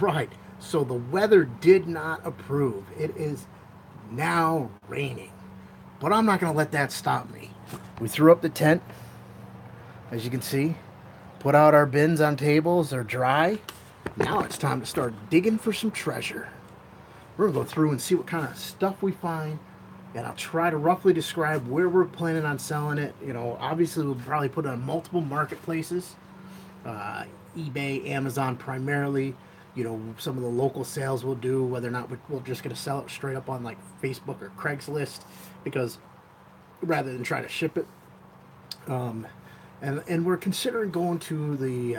right, so the weather did not approve. It is now raining, but I'm not going to let that stop me. We threw up the tent, as you can see, put out our bins on tables. They're dry. Now it's time to start digging for some treasure. We're going to go through and see what kind of stuff we find, and I'll try to roughly describe where we're planning on selling it. You know, obviously we'll probably put it on multiple marketplaces, uh, eBay, Amazon primarily. You know, some of the local sales we'll do, whether or not we're just going to sell it straight up on like Facebook or Craigslist, because rather than try to ship it. Um, and we're considering going to the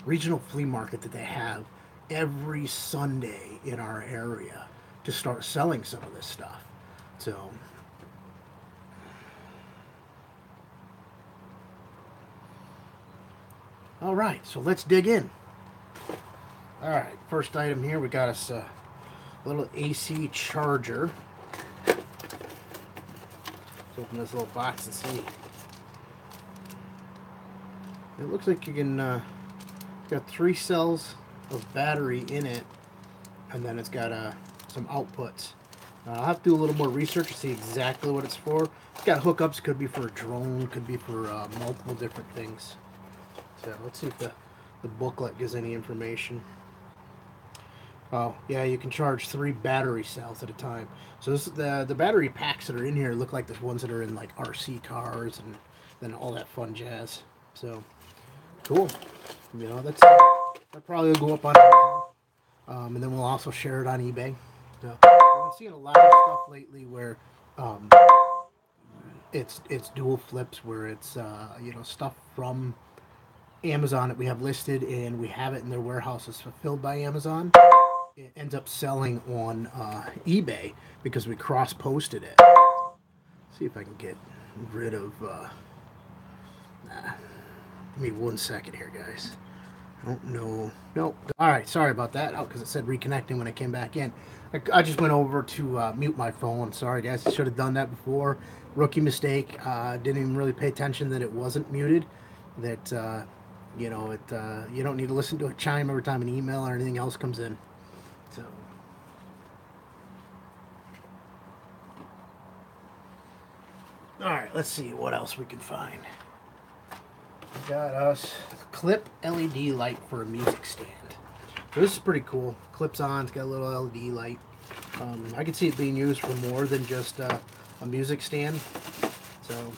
regional flea market that they have every Sunday in our area to start selling some of this stuff. So, all right, so let's dig in. All right, first item here, we got us a little AC charger. Let's open this little box and see. It looks like you can got 3 cells of battery in it, and then it's got some outputs. I'll have to do a little more research to see exactly what it's for. It's got hookups. Could be for a drone. Could be for multiple different things. So let's see if the booklet gives any information. Oh yeah, you can charge 3 battery cells at a time. So this, the battery packs that are in here look like the ones that are in like RC cars and then all that fun jazz. So cool. You know, that probably will go up on Amazon. And then we'll also share it on eBay. So I've been seeing a lot of stuff lately where um, it's dual flips, where it's you know, stuff from Amazon that we have listed and we have it in their warehouses fulfilled by Amazon. It ends up selling on eBay because we cross posted it. See if I can get rid of. Nah. Give me 1 second here, guys. I don't know. Nope. All right. Sorry about that. Oh, because it said reconnecting when I came back in. I just went over to mute my phone. Sorry, guys. I should have done that before. Rookie mistake. Didn't even really pay attention that it wasn't muted. That you know, it. You don't need to listen to a chime every time an email or anything else comes in. So. All right. Let's see what else we can find. We got us a clip LED light for a music stand. So this is pretty cool. Clips on. It's got a little LED light. I can see it being used for more than just a music stand. So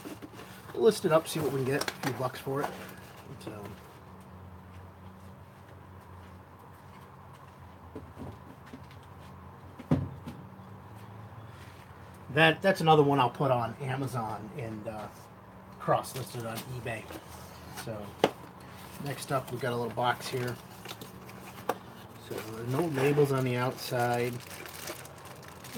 we'll list it up, see what we can get. A few bucks for it. So. That's another one I'll put on Amazon and cross-listed on eBay. So next up, we've got a little box here. So there's no labels on the outside.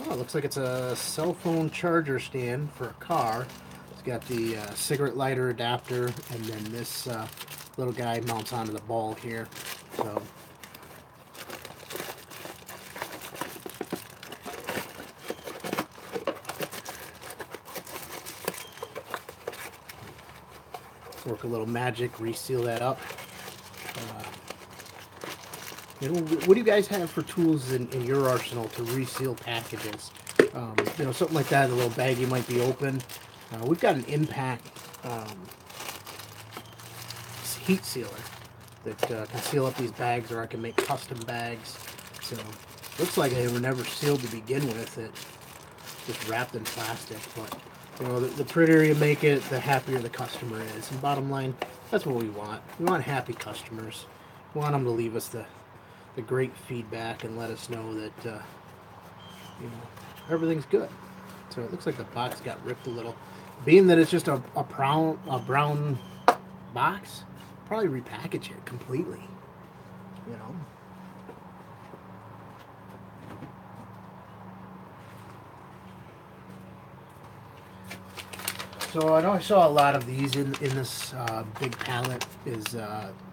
Oh, it looks like it's a cell phone charger stand for a car. It's got the cigarette lighter adapter, and then this little guy mounts onto the ball here. So. Work a little magic, reseal that up. You know, what do you guys have for tools in your arsenal to reseal packages? You know, something like that, a little baggie might be open. We've got an impact heat sealer that can seal up these bags, or I can make custom bags. So, looks like they were never sealed to begin with. It just wrapped in plastic, but you know, the prettier you make it, the happier the customer is. And bottom line, that's what we want. We want happy customers. We want them to leave us the great feedback and let us know that you know, everything's good. So it looks like the box got ripped a little. Being that it's just a brown box, probably repackage it completely. You know. So I know I saw a lot of these in this big pallet is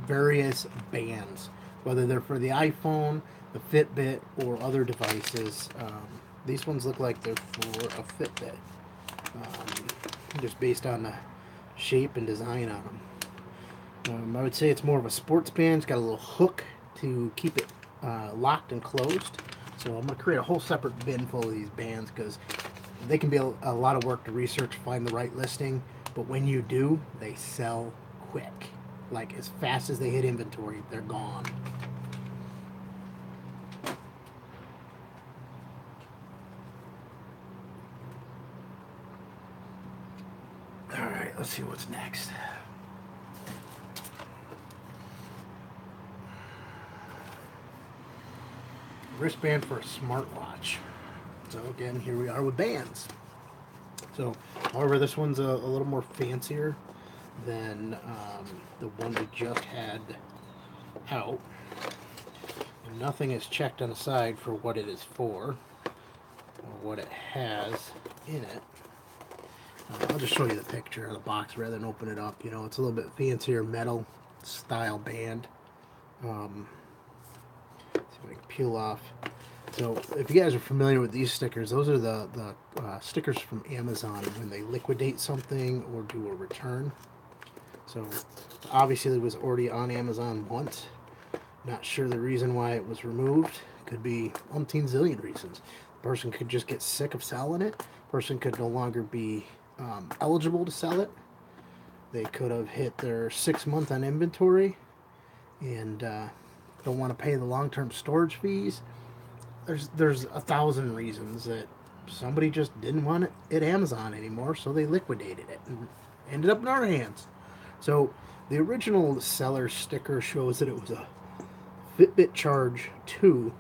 various bands, whether they're for the iPhone, the Fitbit, or other devices. These ones look like they're for a Fitbit, just based on the shape and design on them. I would say it's more of a sports band. It's got a little hook to keep it locked and closed. So I'm going to create a whole separate bin full of these bands because they can be a lot of work to research, find the right listing. But when you do, they sell quick. Like as fast as they hit inventory, they're gone. All right, let's see what's next. Wristband for a smartwatch. So again, here we are with bands. So, however, this one's a little more fancier than the one we just had out. And nothing is checked on the side for what it is for or what it has in it. I'll just show you the picture of the box rather than open it up. You know, it's a little bit fancier metal style band. See if I can peel off. So if you guys are familiar with these stickers, those are the stickers from Amazon when they liquidate something or do a return. So obviously it was already on Amazon once. Not sure the reason why it was removed. Could be umpteen zillion reasons. The person could just get sick of selling it. The person could no longer be eligible to sell it. They could have hit their 6 month on inventory and don't want to pay the long-term storage fees. There's 1,000 reasons that somebody just didn't want it at Amazon anymore, so they liquidated it and ended up in our hands. So the original seller sticker shows that it was a Fitbit Charge 2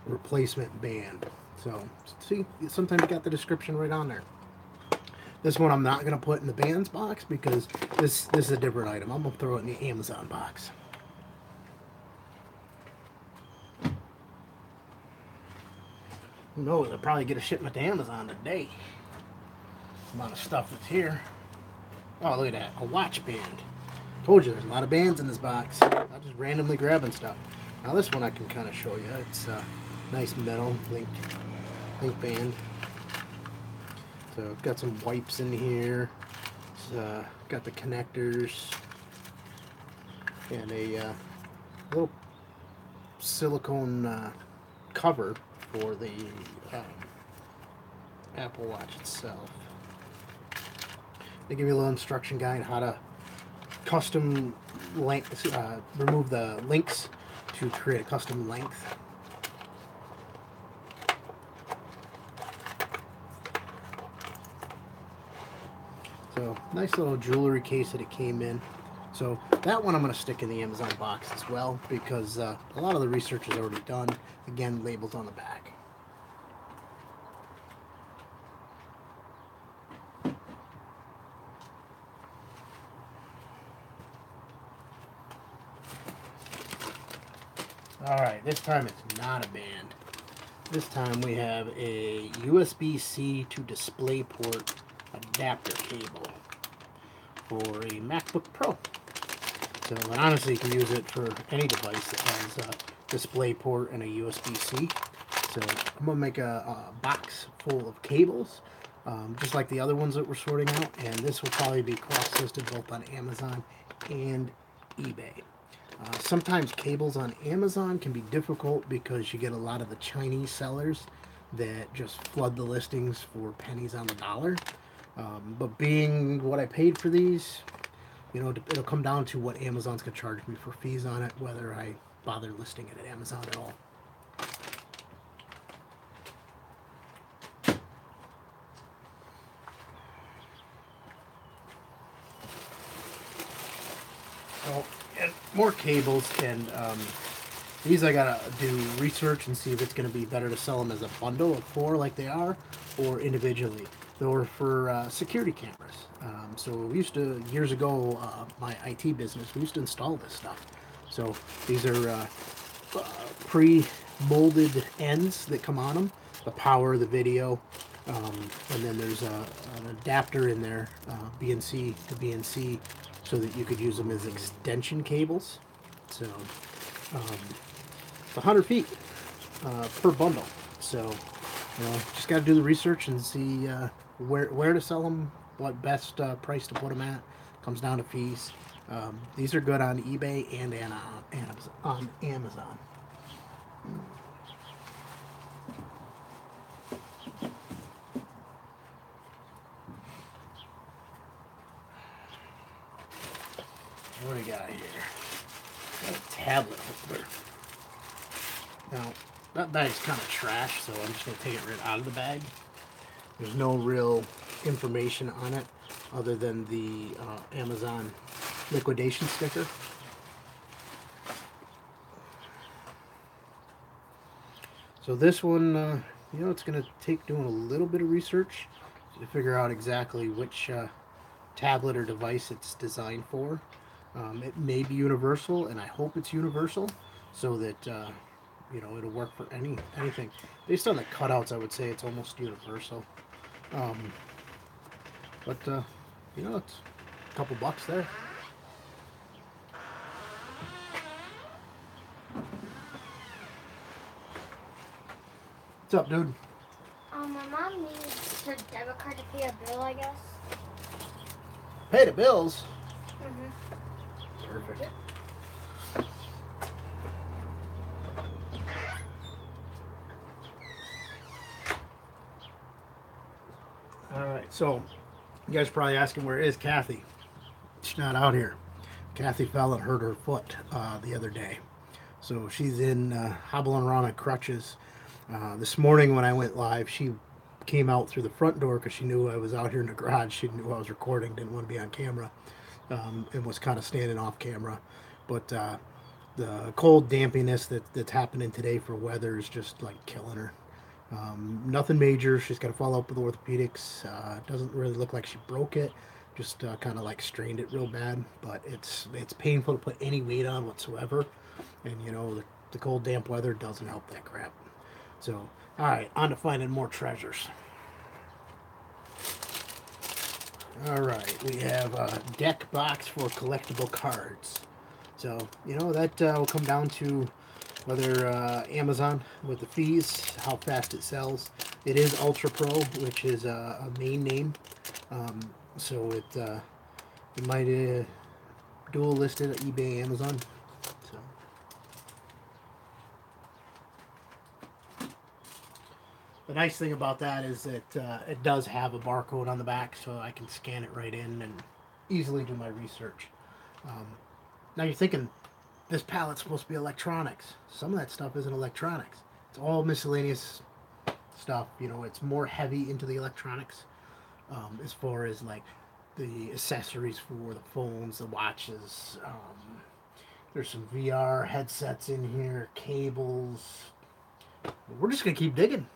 replacement band. So see, sometimes you got the description right on there. This one I'm not going to put in the bands box because this is a different item. I'm going to throw it in the Amazon box. Who knows? I'll probably get a shipment to Amazon today. The amount of stuff that's here. Oh, look at that. A watch band. Told you there's a lot of bands in this box. I'm just randomly grabbing stuff. Now this one I can kind of show you. It's a nice metal link band. So I've got some wipes in here. Got the connectors. And a little silicone cover for the Apple Watch itself. They give you a little instruction guide how to custom length, remove the links to create a custom length. So nice little jewelry case that it came in. So that one I'm going to stick in the Amazon box as well because a lot of the research is already done. Again, labels on the back. Alright, this time it's not a band. This time we have a USB-C to DisplayPort adapter cable for a MacBook Pro. So, and honestly, you can use it for any device that has a DisplayPort and a USB-C. So, I'm going to make a box full of cables, just like the other ones that we're sorting out. And this will probably be cross-listed both on Amazon and eBay. Sometimes cables on Amazon can be difficult because you get a lot of the Chinese sellers that just flood the listings for pennies on the dollar. But being what I paid for these, you know, it'll come down to what Amazon's going to charge me for fees on it, whether I bother listing it at Amazon at all. So, and more cables, and these I gotta do research and see if it's going to be better to sell them as a bundle of 4 like they are, or individually. Or for security cameras. So we used to, years ago, my IT business, we used to install this stuff. So these are pre-molded ends that come on them, the power, the video, and then there's an adapter in there, BNC to BNC, so that you could use them as extension cables. So it's 100 feet per bundle. So you know, just got to do the research and see where to sell them, what best price to put them at. Comes down to fees. These are good on eBay and on Amazon. we got here? Got a tablet holder. Now, that bag's kind of trash, so I'm just going to take it right out of the bag. There's no real information on it other than the Amazon liquidation sticker. So this one, you know, it's going to take doing a little bit of research to figure out exactly which tablet or device it's designed for. It may be universal, and I hope it's universal so that you know, it'll work for anything. Based on the cutouts, I would say it's almost universal. But you know, it's a couple bucks there. What's up, dude? My mom needs her debit card to pay a bill, I guess. Pay the bills? Mm-hmm. Perfect. Alright, so you guys are probably asking, where is Kathy? She's not out here. Kathy fell and hurt her foot the other day. So she's in hobbling around on crutches. This morning when I went live, she came out through the front door because she knew I was out here in the garage. She knew I was recording, didn't want to be on camera, and was kind of standing off camera. But the cold dampiness that's happening today for weather is just like killing her. Nothing major. She's got to follow up with orthopedics. Doesn't really look like she broke it. Just kind of like strained it real bad. But it's painful to put any weight on whatsoever. And you know, the cold damp weather doesn't help that crap. So, all right, on to finding more treasures. All right, we have a deck box for collectible cards. So, you know, that will come down to whether Amazon with the fees, how fast it sells. It is Ultra Pro, which is a main name. So it might dual listed at eBay, Amazon. So. The nice thing about that is that it does have a barcode on the back, so I can scan it right in and easily do my research. Now you're thinking, this pallet's supposed to be electronics. Some of that stuff isn't electronics. It's all miscellaneous stuff. You know, it's more heavy into the electronics as far as like the accessories for the phones, the watches. There's some VR headsets in here, cables. We're just going to keep digging.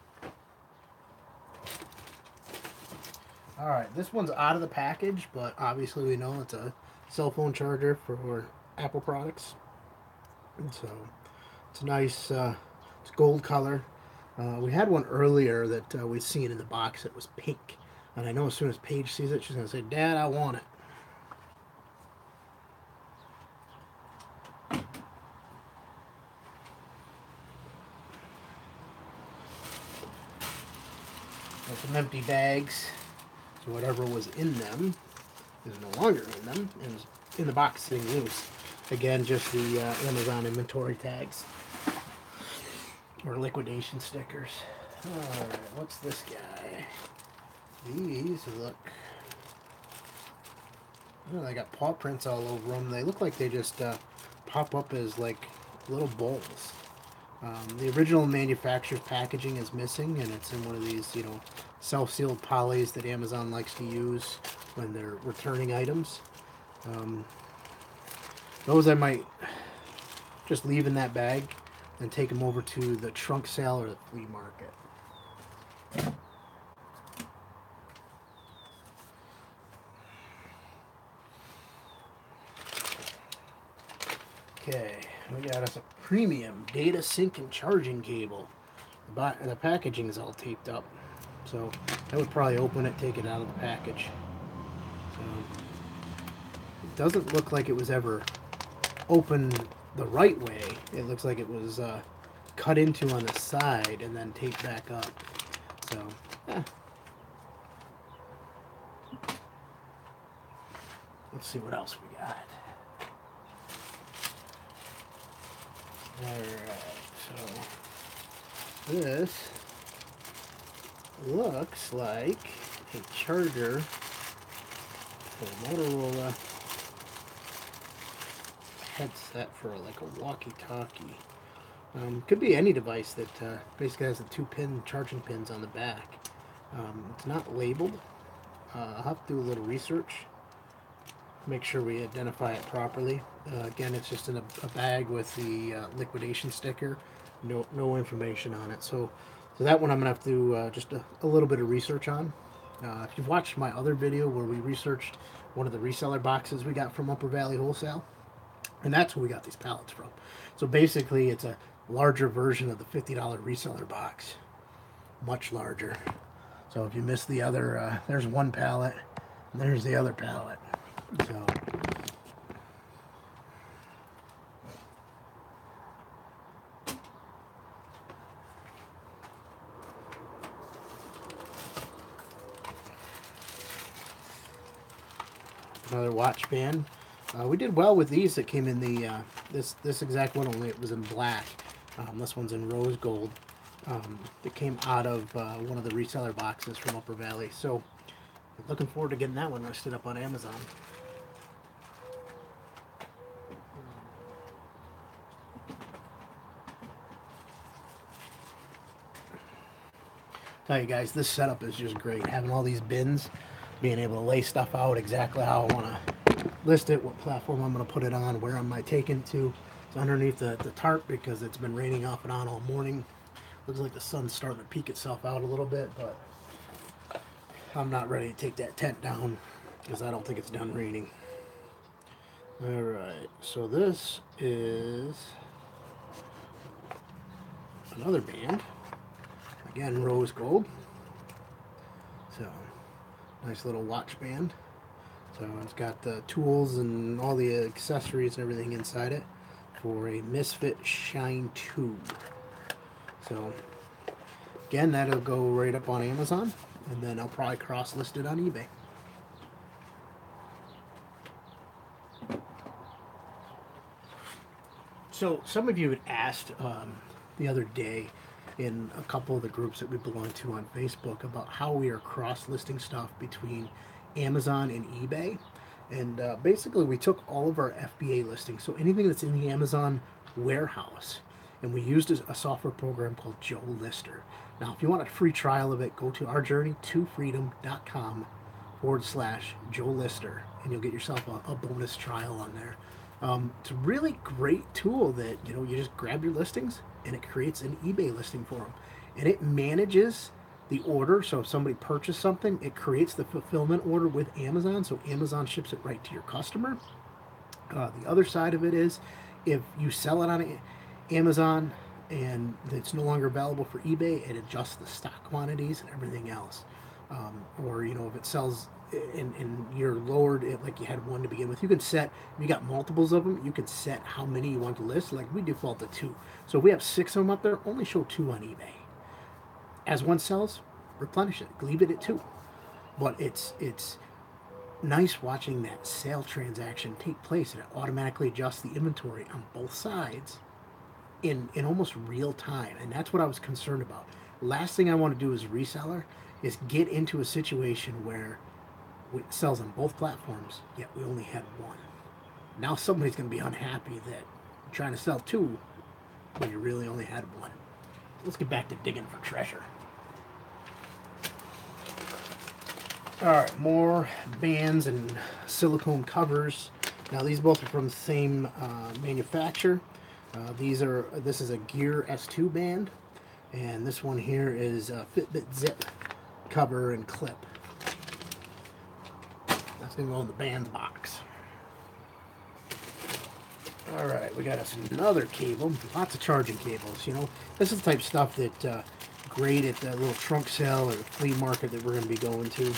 All right, this one's out of the package, but obviously we know it's a cell phone charger for Apple products. And so it's nice, it's gold color. We had one earlier that we'd seen in the box that was pink. And I know as soon as Paige sees it, she's going to say, Dad, I want it. Got some empty bags. So whatever was in them is no longer in them and is in the box sitting loose. Again, just the Amazon inventory tags or liquidation stickers. Alright, what's this guy? These look... Oh, they got paw prints all over them. They look like they just pop up as like little bowls. The original manufacturer's packaging is missing, and it's in one of these, you know, self-sealed polys that Amazon likes to use when they're returning items. Those I might just leave in that bag and take them over to the trunk sale or the flea market. Okay, we got us a premium data sync and charging cable. The packaging is all taped up, so I would probably open it, take it out of the package. So it doesn't look like it was ever opened the right way. It looks like it was cut into on the side and then taped back up. So, yeah. Let's see what else we got. Alright, so this looks like a charger for Motorola headset for like a walkie-talkie. Could be any device that basically has the 2-pin charging pins on the back. It's not labeled. I'll have to do a little research. Make sure we identify it properly. Again, it's just in a bag with the liquidation sticker. No information on it. So that one I'm gonna have to do just a little bit of research on. If you've watched my other video where we researched one of the reseller boxes we got from Upper Valley Wholesale, and that's where we got these pallets from. So basically, it's a larger version of the $50 reseller box, much larger. So if you missed the other, there's one pallet, and there's the other pallet. So another watch band. We did well with these that came in the this exact one, only it was in black. This one's in rose gold. It came out of one of the reseller boxes from Upper Valley. So looking forward to getting that one listed up on Amazon. Tell you guys, this setup is just great. Having all these bins, being able to lay stuff out exactly how I want to list it, what platform I'm going to put it on, where I might take it to. It's underneath the tarp because it's been raining off and on all morning. Looks like the sun's starting to peek itself out a little bit, but I'm not ready to take that tent down because I don't think it's done raining. Alright, so this is another band. Again, rose gold. So, nice little watch band. So it's got the tools and all the accessories and everything inside it for a Misfit Shine tube. So, again, that'll go right up on Amazon, and then I'll probably cross-list it on eBay. So, some of you had asked the other day in a couple of the groups that we belong to on Facebook about how we are cross-listing stuff between Amazon and eBay. And basically, we took all of our FBA listings, so anything that's in the Amazon warehouse, and we used a software program called Joe Lister. Now, if you want a free trial of it, go to ourjourneytofreedom.com/Joe Lister, and you'll get yourself a bonus trial on there. It's a really great tool that, you just grab your listings and it creates an eBay listing for them, and it manages the order. So if somebody purchased something, it creates the fulfillment order with Amazon, so Amazon ships it right to your customer. The other side of it is, if you sell it on Amazon and it's no longer available for eBay, it adjusts the stock quantities and everything else. Or if it sells and you're lowered it, like you had one to begin with, you can set, if you got multiples of them, you can set how many you want to list. Like we default to 2, so if we have 6 of them up there, only show 2 on eBay. As one sells, replenish it, leave it at 2. But it's nice watching that sale transaction take place, and it automatically adjusts the inventory on both sides in almost real time. And that's what I was concerned about. Last thing I want to do as a reseller is get into a situation where it sells on both platforms, yet we only had 1. Now somebody's going to be unhappy that you're trying to sell 2 when you really only had 1. Let's get back to digging for treasure. Alright, more bands and silicone covers. Now these both are from the same manufacturer. This is a Gear S2 band, and this one here is a Fitbit Zip cover and clip. That's going to go in the band box. Alright, we got us another cable. Lots of charging cables. This is the type of stuff that great at the little trunk sale or the flea market that we're going to be going to.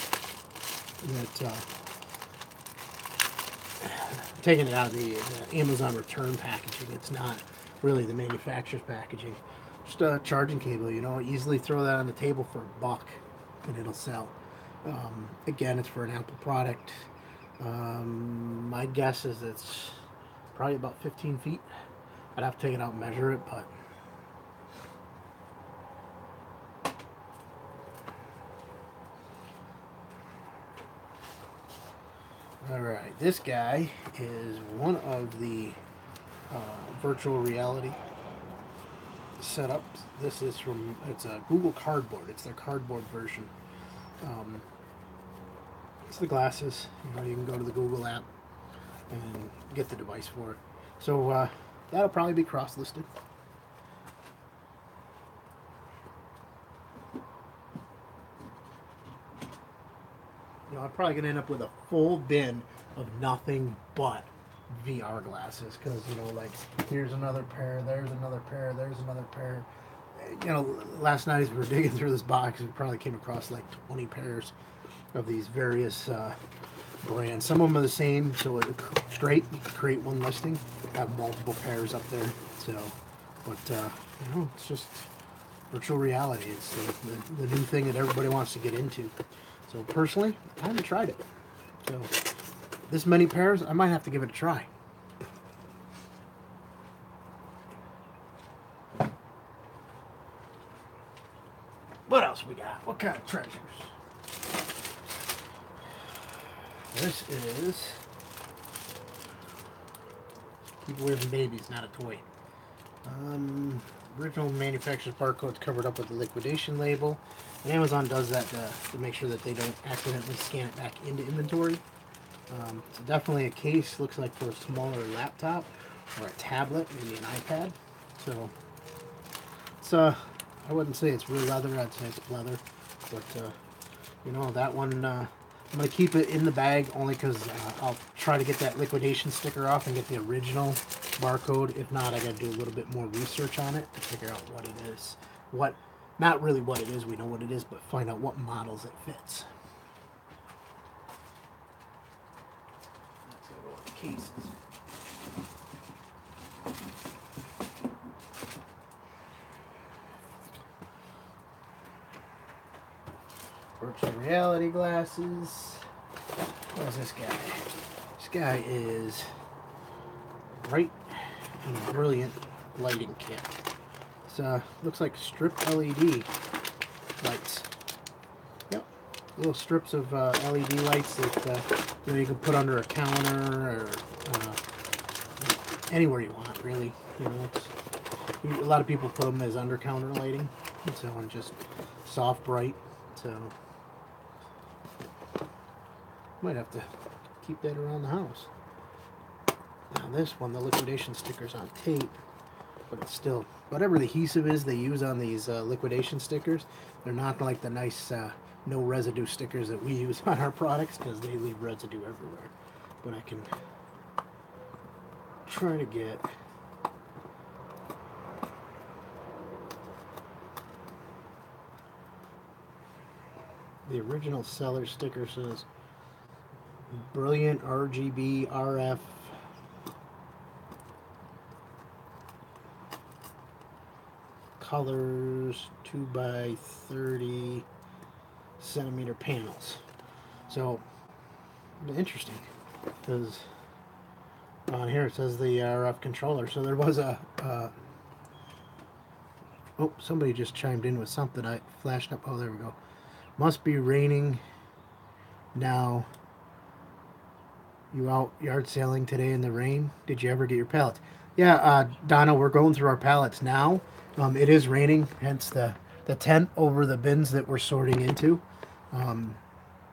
That taking it out of the Amazon return packaging. It's not really the manufacturer's packaging. Just a charging cable. Easily throw that on the table for $1 and it'll sell. Again, it's for an Apple product. My guess is it's probably about 15 feet. I'd have to take it out and measure it, but alright, this guy is one of the virtual reality setup. This is it's a Google Cardboard. It's their cardboard version. Um, it's the glasses. You can go to the Google app and get the device for it. So that'll probably be cross-listed. I'm probably gonna end up with a full bin of nothing but VR glasses because like here's another pair, there's another pair, there's another pair. Last night as we were digging through this box, we probably came across like 20 pairs of these various brands. Some of them are the same, so it's great. You can create one listing, have multiple pairs up there. So, but it's just virtual reality. It's the new thing that everybody wants to get into. So personally, I haven't tried it. So this many pairs, I might have to give it a try. What else we got? What kind of treasures? This is people wearing babies, not a toy. Original manufacturer's barcode's covered up with the liquidation label. And Amazon does that to make sure that they don't accidentally scan it back into inventory. It's definitely a case, looks like for a smaller laptop or a tablet, maybe an iPad. So it's I wouldn't say it's real leather, I'd say it's leather. But that one I'm going to keep it in the bag only because I'll try to get that liquidation sticker off and get the original barcode. If not, I got to do a little bit more research on it to figure out what it is. Not really what it is, we know what it is, but find out what models it fits. Let's go with the cases. Virtual reality glasses. What is this guy? This guy is bright and brilliant lighting kit. It looks like strip LED lights. Yep, little strips of LED lights that you can put under a counter or anywhere you want, really. A lot of people put them as under counter lighting, so and just soft bright. So might have to keep that around the house. Now this one, the liquidation sticker's on tape, but it's still, whatever adhesive is they use on these liquidation stickers, they're not like the nice no residue stickers that we use on our products because they leave residue everywhere. But I can try to get the original seller sticker. Says brilliant RGB RF colors 2x30 centimeter panels. So interesting because on here it says the RF controller. So there was a oh, somebody just chimed in with something. I flashed up. Oh, there we go. Must be raining now. You out yard selling today in the rain? Did you ever get your pallets? Yeah, Donna, we're going through our pallets now. It is raining, hence the tent over the bins that we're sorting into.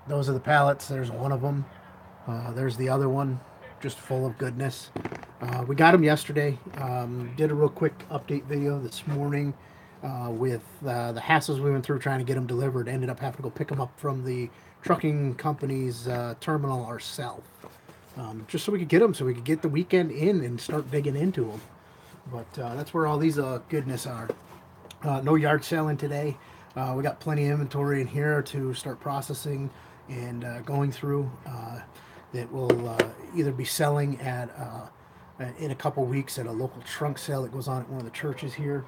Those are the pallets. There's one of them. There's the other one, just full of goodness. We got them yesterday. Did a real quick update video this morning with the hassles we went through trying to get them delivered. Ended up having to go pick them up from the trucking company's terminal ourselves. Just so we could get them, so we could get the weekend in and start digging into them. But that's where all these goodness are. No yard selling today. We got plenty of inventory in here to start processing and going through that will either be selling at in a couple weeks at a local trunk sale that goes on at one of the churches here,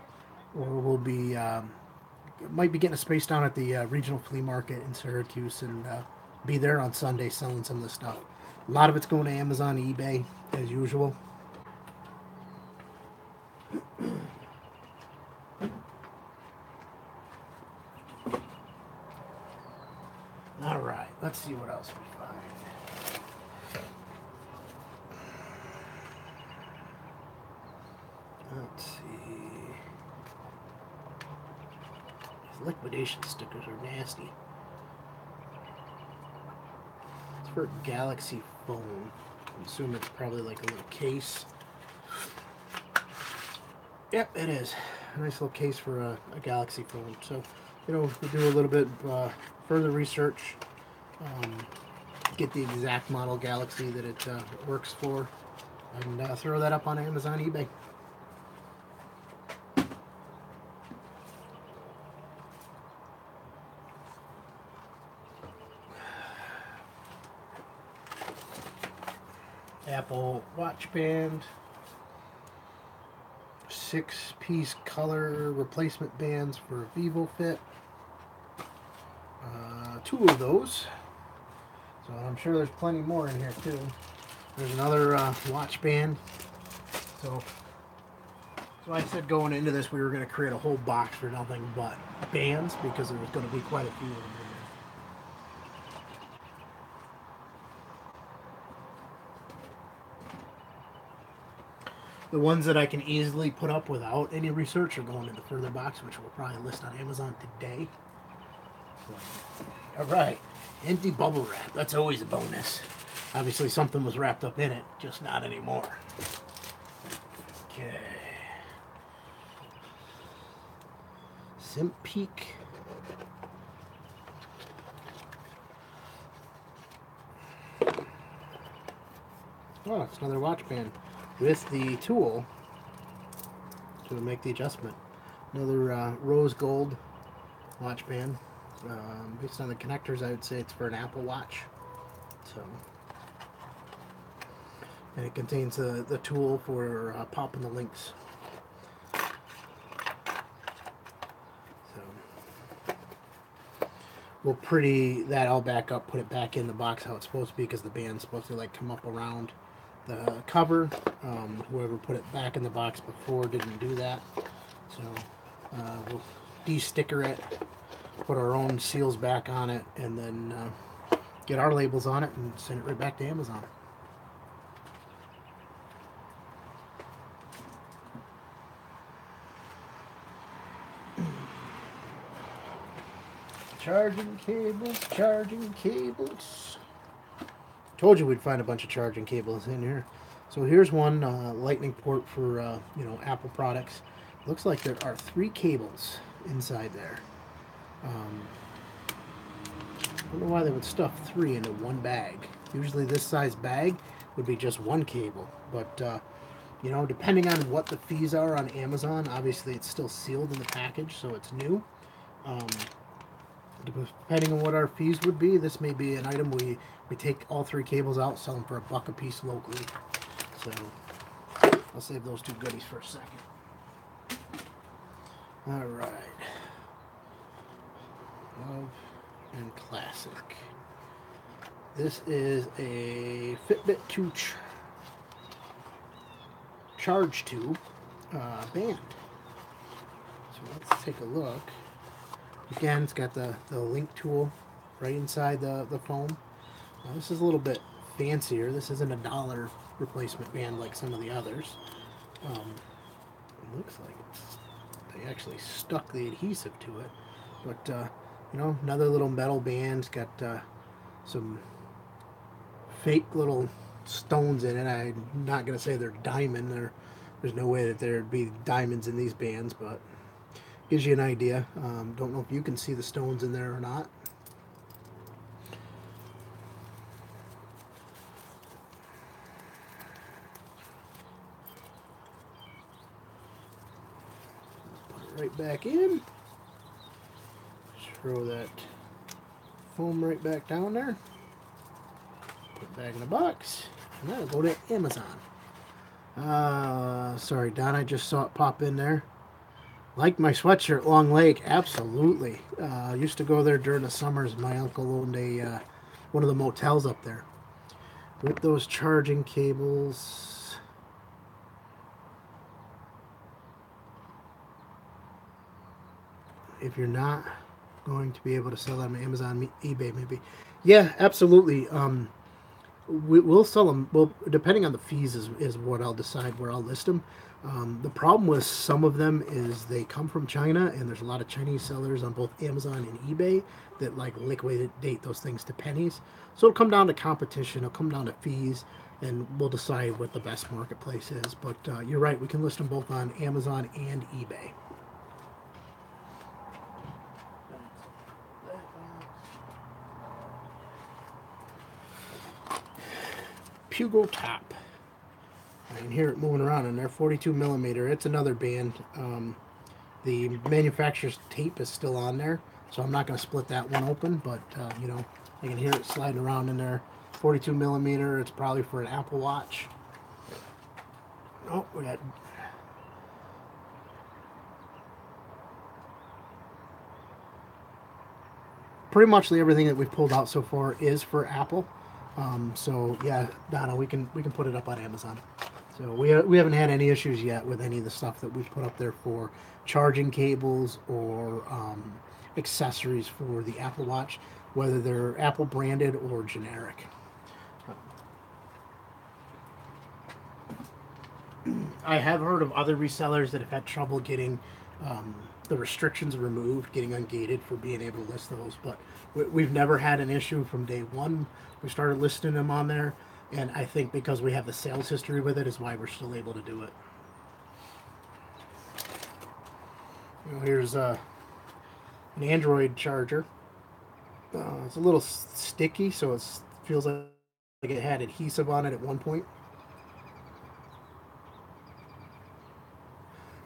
or we'll be might be getting a space down at the regional flea market in Syracuse and be there on Sunday selling some of the stuff. A lot of it's going to Amazon, eBay, as usual. All right, let's see what else we find. liquidation stickers are nasty. It's for Galaxy phone. I assume it's probably like a little case. Yep, it is. A nice little case for a Galaxy phone. So, we'll do a little bit further research, get the exact model Galaxy that it works for, and throw that up on Amazon, eBay. Apple Watch Band, 6-piece color replacement bands for Vivo Fit. 2 of those. So I'm sure there's plenty more in here too. There's another watch band. So I said going into this we were going to create a whole box for nothing but bands because there was going to be quite a few of them in there. The ones that I can easily put up without any research are going in the further box, which we'll probably list on Amazon today. All right, empty bubble wrap. That's always a bonus. Obviously, something was wrapped up in it, just not anymore. Okay. Simpeak. Oh, it's another watch band with the tool to make the adjustment. Another rose gold watch band. Based on the connectors, I would say it's for an Apple Watch. So, and it contains the tool for popping the links. So, we'll pretty that all back up, put it back in the box how it's supposed to be, because the band's supposed to like come up around the cover. Whoever put it back in the box before didn't do that. So, we'll de-sticker it, put our own seals back on it, and then get our labels on it and send it right back to Amazon. Charging cables, charging cables. Told you we'd find a bunch of charging cables in here. So here's one lightning port for Apple products. Looks like there are 3 cables inside there. I don't know why they would stuff 3 into one bag. Usually this size bag would be just 1 cable. But, depending on what the fees are on Amazon, obviously it's still sealed in the package, so it's new. Depending on what our fees would be, this may be an item we take all 3 cables out, sell them for $1 a piece locally. So, I'll save those 2 goodies for a second. Alright. Love and Classic. This is a Fitbit 2 charge tube band. So let's take a look. Again, it's got the link tool right inside the phone. Now, this is a little bit fancier. This isn't a $1 replacement band like some of the others. It looks like they actually stuck the adhesive to it. But, another little metal band. It's got some fake little stones in it. I'm not going to say they're diamond. There's no way that there'd be diamonds in these bands, but gives you an idea. Don't know if you can see the stones in there or not. Put it right back in. Throw that foam right back down there. Put it back in the box. And that'll go to Amazon. Sorry, Don, I just saw it pop in there. Like my sweatshirt, Long Lake, absolutely. Used to go there during the summers. My uncle owned one of the motels up there. With those charging cables. If you're not going to be able to sell them on Amazon, eBay maybe. Yeah, absolutely. We'll sell them. Well, depending on the fees is what I'll decide where I'll list them. The problem with some of them is they come from China, and there's a lot of Chinese sellers on both Amazon and eBay that like liquidate those things to pennies. So it'll come down to competition. It'll come down to fees, and we'll decide what the best marketplace is. But you're right. We can list them both on Amazon and eBay. Pugo Top. I can hear it moving around in there. 42 millimeter. It's another band. The manufacturer's tape is still on there, so I'm not going to split that one open. But you know, I can hear it sliding around in there. 42 millimeter. It's probably for an Apple Watch. Oh, we got. Pretty much everything that we've pulled out so far is for Apple. So yeah, Donna, we can put it up on Amazon. So we haven't had any issues yet with any of the stuff that we've put up there for charging cables or accessories for the Apple Watch, whether they're Apple branded or generic. I have heard of other resellers that have had trouble getting the restrictions removed, getting ungated for being able to list those, but we've never had an issue from day one. We started listing them on there, and I think because we have the sales history with it is why we're still able to do it. You know, here's an Android charger. It's a little sticky, so it feels like it had adhesive on it at one point.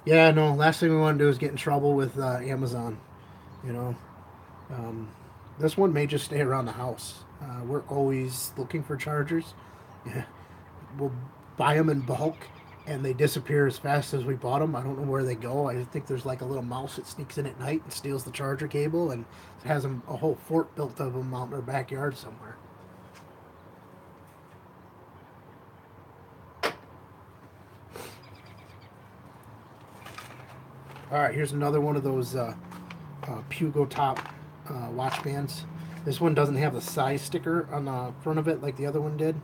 Yeah, no. Last thing we want to do is get in trouble with Amazon. You know, um, this one may just stay around the house. We're always looking for chargers. Yeah, we'll buy them in bulk, and they disappear as fast as we bought them. I don't know where they go. I think there's like a little mouse that sneaks in at night and steals the charger cable, and has a whole fort built of them out in our backyard somewhere. All right, here's another one of those Pugo Top watch bands. This one doesn't have the size sticker on the front of it like the other one did.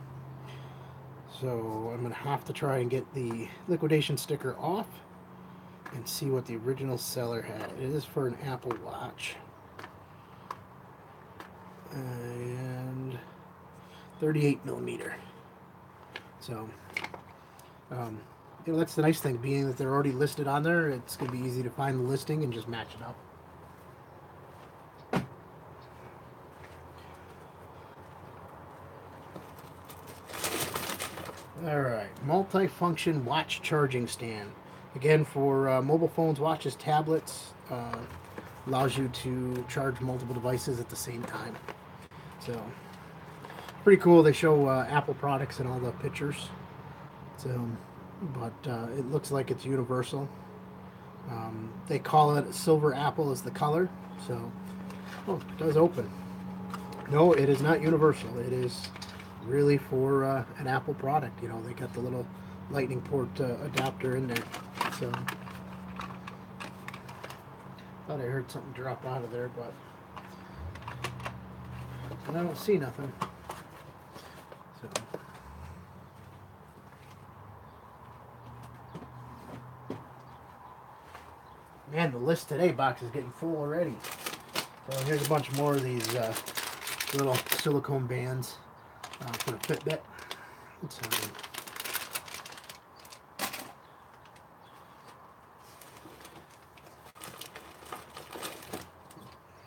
So I'm going to have to try and get the liquidation sticker off and see what the original seller had. It is for an Apple Watch. And 38 millimeter. So, you know, that's the nice thing, being that they're already listed on there. It's going to be easy to find the listing and just match it up. Alright, multi-function watch charging stand. Again, for mobile phones, watches, tablets, allows you to charge multiple devices at the same time. So, pretty cool. They show Apple products in all the pictures. So, but it looks like it's universal. They call it silver apple as the color. So, oh, it does open. No, it is not universal. It is really for an Apple product. You know, they got the little lightning port adapter in there. So, thought I heard something drop out of there, but I don't see nothing. So. Man, the list today box is getting full already. So here's a bunch more of these little silicone bands for the Fitbit.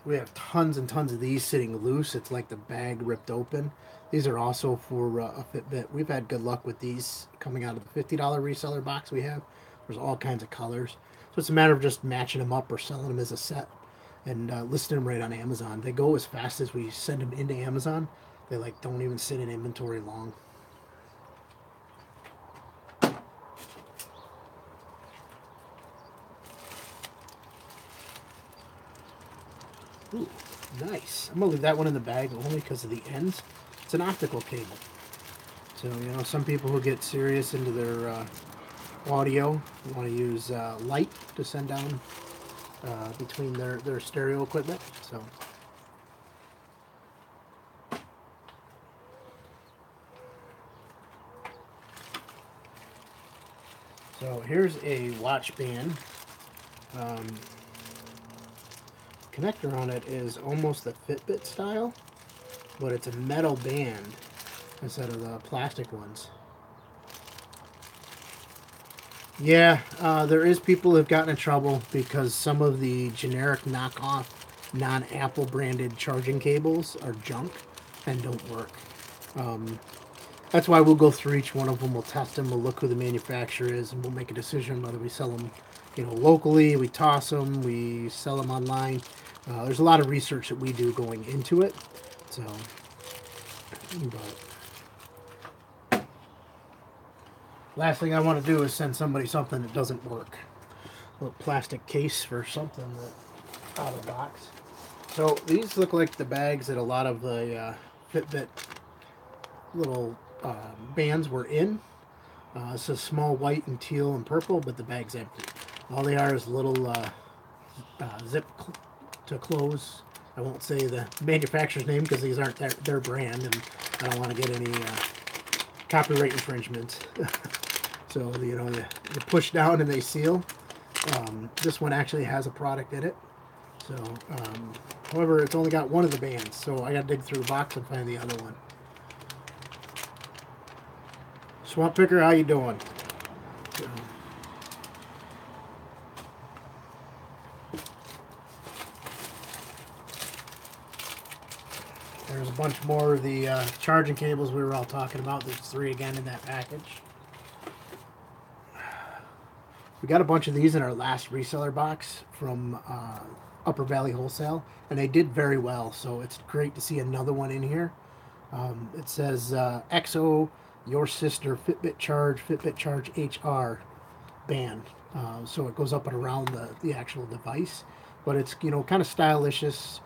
We have tons and tons of these sitting loose. It's like the bag ripped open. These are also for a Fitbit. We've had good luck with these coming out of the $50 reseller box we have. There's all kinds of colors. So it's a matter of just matching them up or selling them as a set and listing them right on Amazon. They go as fast as we send them into Amazon. They like don't even sit in inventory long. Ooh, nice. I'm gonna leave that one in the bag only because of the ends. It's an optical cable. So, you know, some people who get serious into their audio want to use light to send down between their stereo equipment. So, So here's a watch band. Connector on it is almost the Fitbit style, but it's a metal band instead of the plastic ones. Yeah, there is people who've gotten in trouble because some of the generic knockoff non-Apple branded charging cables are junk and don't work. That's why we'll go through each one of them. We'll test them. We'll look who the manufacturer is, and we'll make a decision whether we sell them, locally. We toss them. We sell them online. There's a lot of research that we do going into it. So, but last thing I want to do is send somebody something that doesn't work. A little plastic case for something that out of the box. So these look like the bags that a lot of the Fitbit little bands were in. It says small white and teal and purple, but the bag's empty. All they are is little zip to close. I won't say the manufacturer's name because these aren't their brand, and I don't want to get any copyright infringements. So you push down and they seal. This one actually has a product in it. So, however, it's only got one of the bands, so I got to dig through the box and find the other one. Swamp Picker, how you doing? There's a bunch more of the charging cables we were all talking about. There's 3 again in that package. We got a bunch of these in our last reseller box from Upper Valley Wholesale, and they did very well, so it's great to see another one in here. It says XO, Your Sister Fitbit Charge HR band. So it goes up and around the actual device, but it's kind of stylish. It's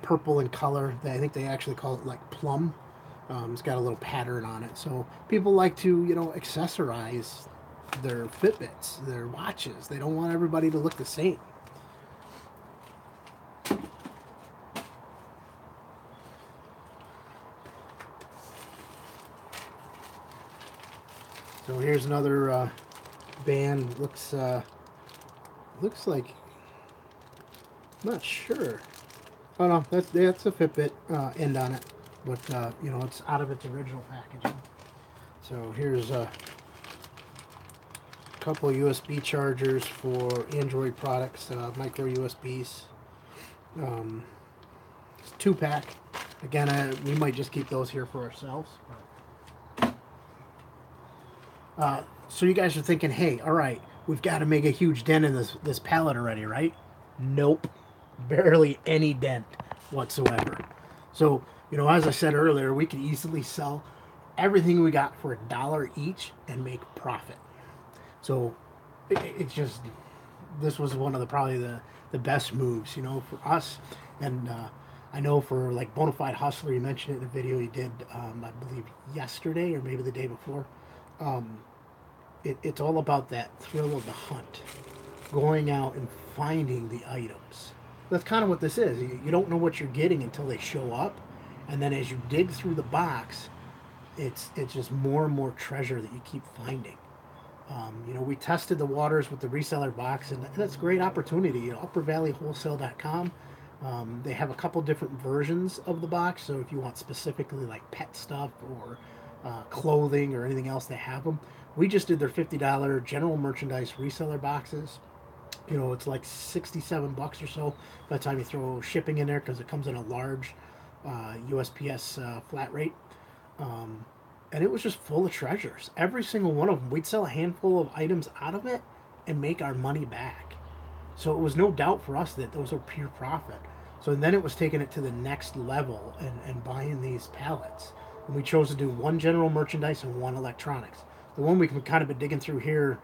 purple in color. I think they actually call it like plum. It's got a little pattern on it, so people like to accessorize their Fitbits, their watches. They don't want everybody to look the same. So here's another band. Looks like, I'm not sure. Oh no, that's a Fitbit end on it, but it's out of its original packaging. So here's a couple of USB chargers for Android products, micro USBs. It's 2-pack. Again, we might just keep those here for ourselves. So you guys are thinking, hey, all right, we've got to make a huge dent in this pallet already, right? Nope. Barely any dent whatsoever. So, as I said earlier, we could easily sell everything we got for $1 each and make profit. So it's just, this was one of probably the best moves, for us. And I know for like Bonafide Hustler, you mentioned it in a video you did, I believe yesterday or maybe the day before. It's all about that thrill of the hunt, going out and finding the items. That's kind of what this is. You don't know what you're getting until they show up, and then as you dig through the box, it's just more and more treasure that you keep finding. We tested the waters with the reseller box, and that's a great opportunity. UpperValleyWholesale.com. They have a couple different versions of the box, so if you want specifically like pet stuff or clothing or anything else, they have them. We just did their $50 general merchandise reseller boxes. It's like $67 or so by the time you throw shipping in there, because it comes in a large USPS flat rate. And it was just full of treasures. Every single one of them, we'd sell a handful of items out of it and make our money back. So it was no doubt for us that those were pure profit. So then it was taking it to the next level and buying these pallets. And we chose to do one general merchandise and one electronics. The one we can kind of be digging through here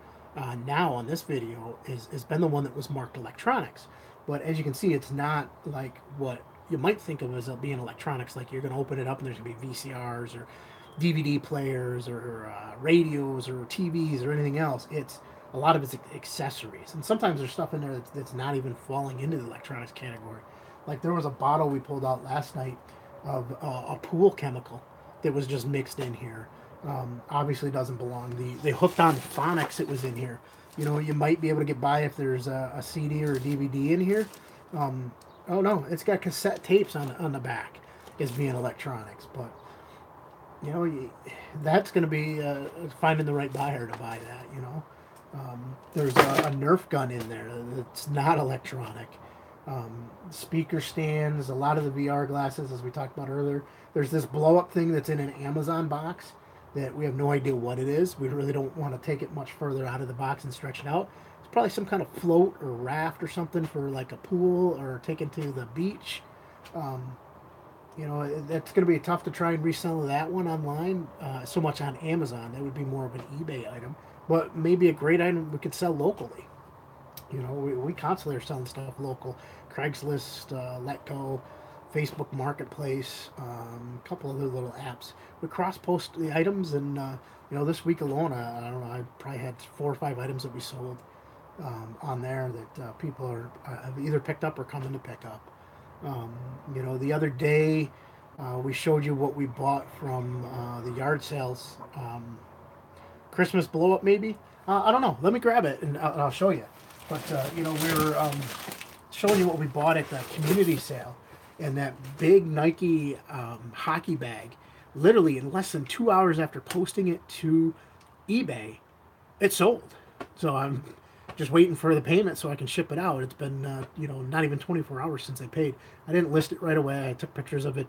now on this video has been the one that was marked electronics. But as you can see, it's not like what you might think of as being electronics. Like you're going to open it up and there's going to be VCRs or DVD players or radios or TVs or anything else. It's a lot of it's accessories. And sometimes there's stuff in there that's not even falling into the electronics category. Like there was a bottle we pulled out last night of a pool chemical that was just mixed in here. Obviously doesn't belong. The hooked on phonics it was in here. You know, you might be able to get by if there's a CD or a DVD in here. Um, oh no, it's got cassette tapes on the back as being electronics. But you know, that's going to be finding the right buyer to buy that. You know, there's a Nerf gun in there that's not electronic. Speaker stands, a lot of the VR glasses, as we talked about earlier. There's this blow up thing that's in an Amazon box that we have no idea what it is. We really don't want to take it much further out of the box and stretch it out. It's probably some kind of float or raft or something for like a pool or taken to the beach. Um, you know, that's going to be tough to try and resell that one online. So much on Amazon, that would be more of an eBay item, but maybe a great item we could sell locally. You know, we constantly are selling stuff local. Craigslist, Letgo, Facebook Marketplace, a couple other little apps. We cross post the items, and you know, this week alone, I don't know, I probably had 4 or 5 items that we sold on there that people are have either picked up or coming to pick up. You know, the other day we showed you what we bought from the yard sales. Christmas blow up, maybe. I don't know. Let me grab it and I'll show you. But you know, we were showing you what we bought at the community sale, and that big Nike hockey bag. Literally in less than 2 hours after posting it to eBay, it sold. So I'm just waiting for the payment so I can ship it out. It's been you know, not even 24 hours since I paid. I didn't list it right away. I took pictures of it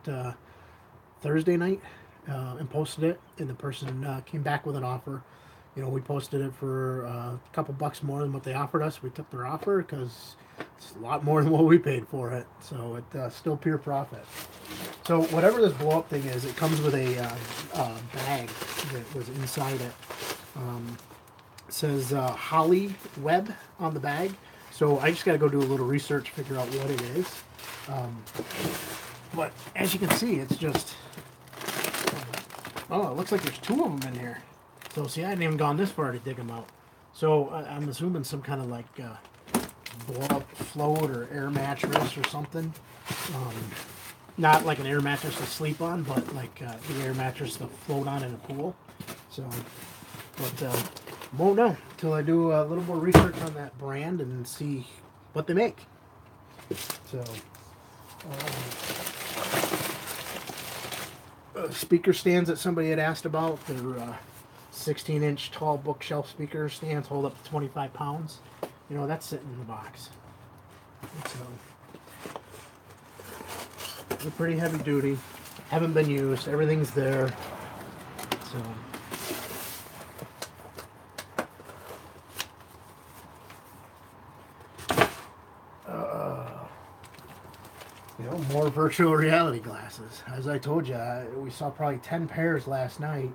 Thursday night and posted it, and the person came back with an offer. You know, we posted it for a couple bucks more than what they offered us. We took their offer because it's a lot more than what we paid for it. So it's still pure profit. So whatever this blow up thing is, it comes with a bag that was inside it. It says Holly Web on the bag. So I just got to go do a little research, figure out what it is. But as you can see, it's just, oh, it looks like there's 2 of them in here. So see, I hadn't even gone this far to dig them out. So I'm assuming some kind of like blow up float or air mattress or something. Not like an air mattress to sleep on, but like the air mattress to float on in a pool. So, but won't know until I do a little more research on that brand and see what they make. So, speaker stands that somebody had asked about. They're 16-inch tall bookshelf speaker stands, hold up to 25 pounds. You know, that's sitting in the box. So, they're pretty heavy duty. Haven't been used. Everything's there. So, you know, more virtual reality glasses. As I told you, we saw probably 10 pairs last night.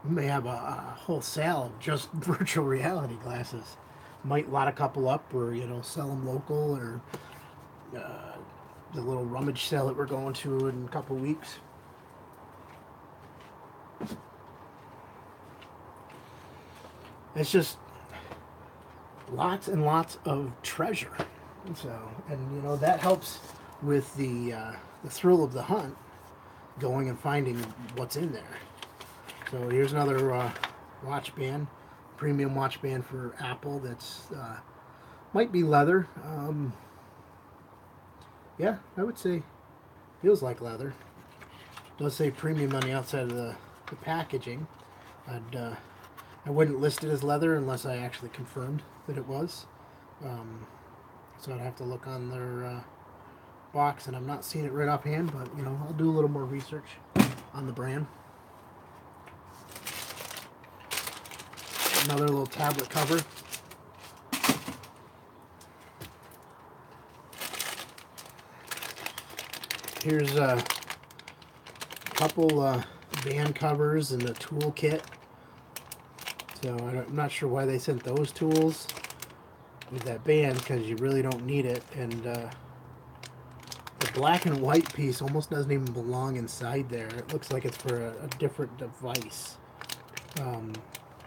We may have a whole sale of just virtual reality glasses. Might lot a couple up, or you know, sell them local, or the little rummage sale that we're going to in a couple weeks. It's just lots and lots of treasure. So, and you know, that helps with the thrill of the hunt, going and finding what's in there. So here's another watch band, premium watch band for Apple. That's might be leather. Yeah, I would say feels like leather. Does say premium on the outside of the packaging. I wouldn't list it as leather unless I actually confirmed that it was. So I'd have to look on their box, and I'm not seeing it right offhand, but you know, I'll do a little more research on the brand. Another little tablet cover. Here's a couple band covers and a tool kit. So I'm not sure why they sent those tools with that band, because you really don't need it. And the black and white piece almost doesn't even belong inside there. It looks like it's for a different device.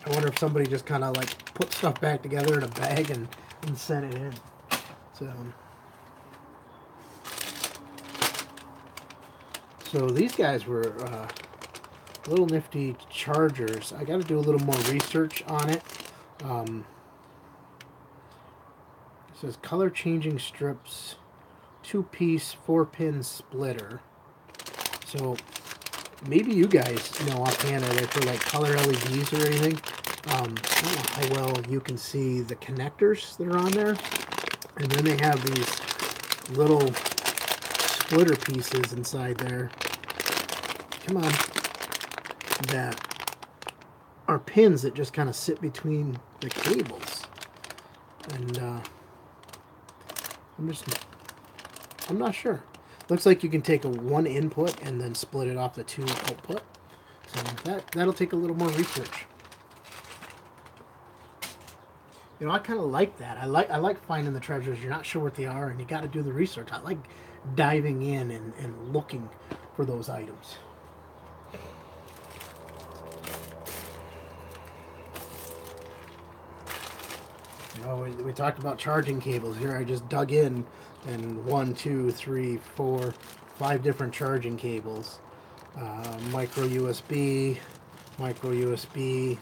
I wonder if somebody just kind of like put stuff back together in a bag and sent it in. So these guys were little nifty chargers. I got to do a little more research on it. It says color changing strips, 2-piece 4-pin splitter. So maybe you guys know offhand, are they for like color LEDs or anything? I don't know how well you can see the connectors that are on there. And then they have these little splitter pieces inside there. Come on. That are pins that just kind of sit between the cables. And I'm not sure. Looks like you can take one input and then split it off the 2 output. So that'll take a little more research. You know, I kind of like that. I like finding the treasures. You're not sure what they are, and you got to do the research. I like diving in and looking for those items. You know, we talked about charging cables. Here I just dug in, and 1, 2, 3, 4, 5 different charging cables. Micro USB,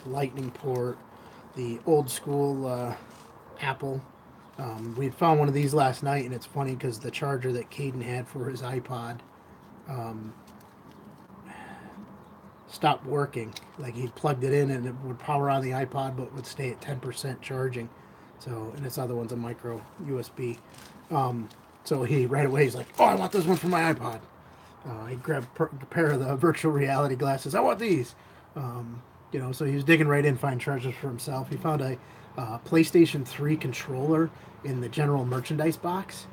lightning port, the old school Apple. We found one of these last night, and it's funny because the charger that Caden had for his iPod stopped working. Like, he plugged it in and it would power on the iPod, but would stay at 10% charging. So, and this other one's a micro USB. So he right away he's like, "Oh, I want this one for my iPod." He grabbed a pair of the virtual reality glasses. "I want these." You know, so he was digging right in, find chargers for himself. He found a PlayStation 3 controller in the general merchandise box.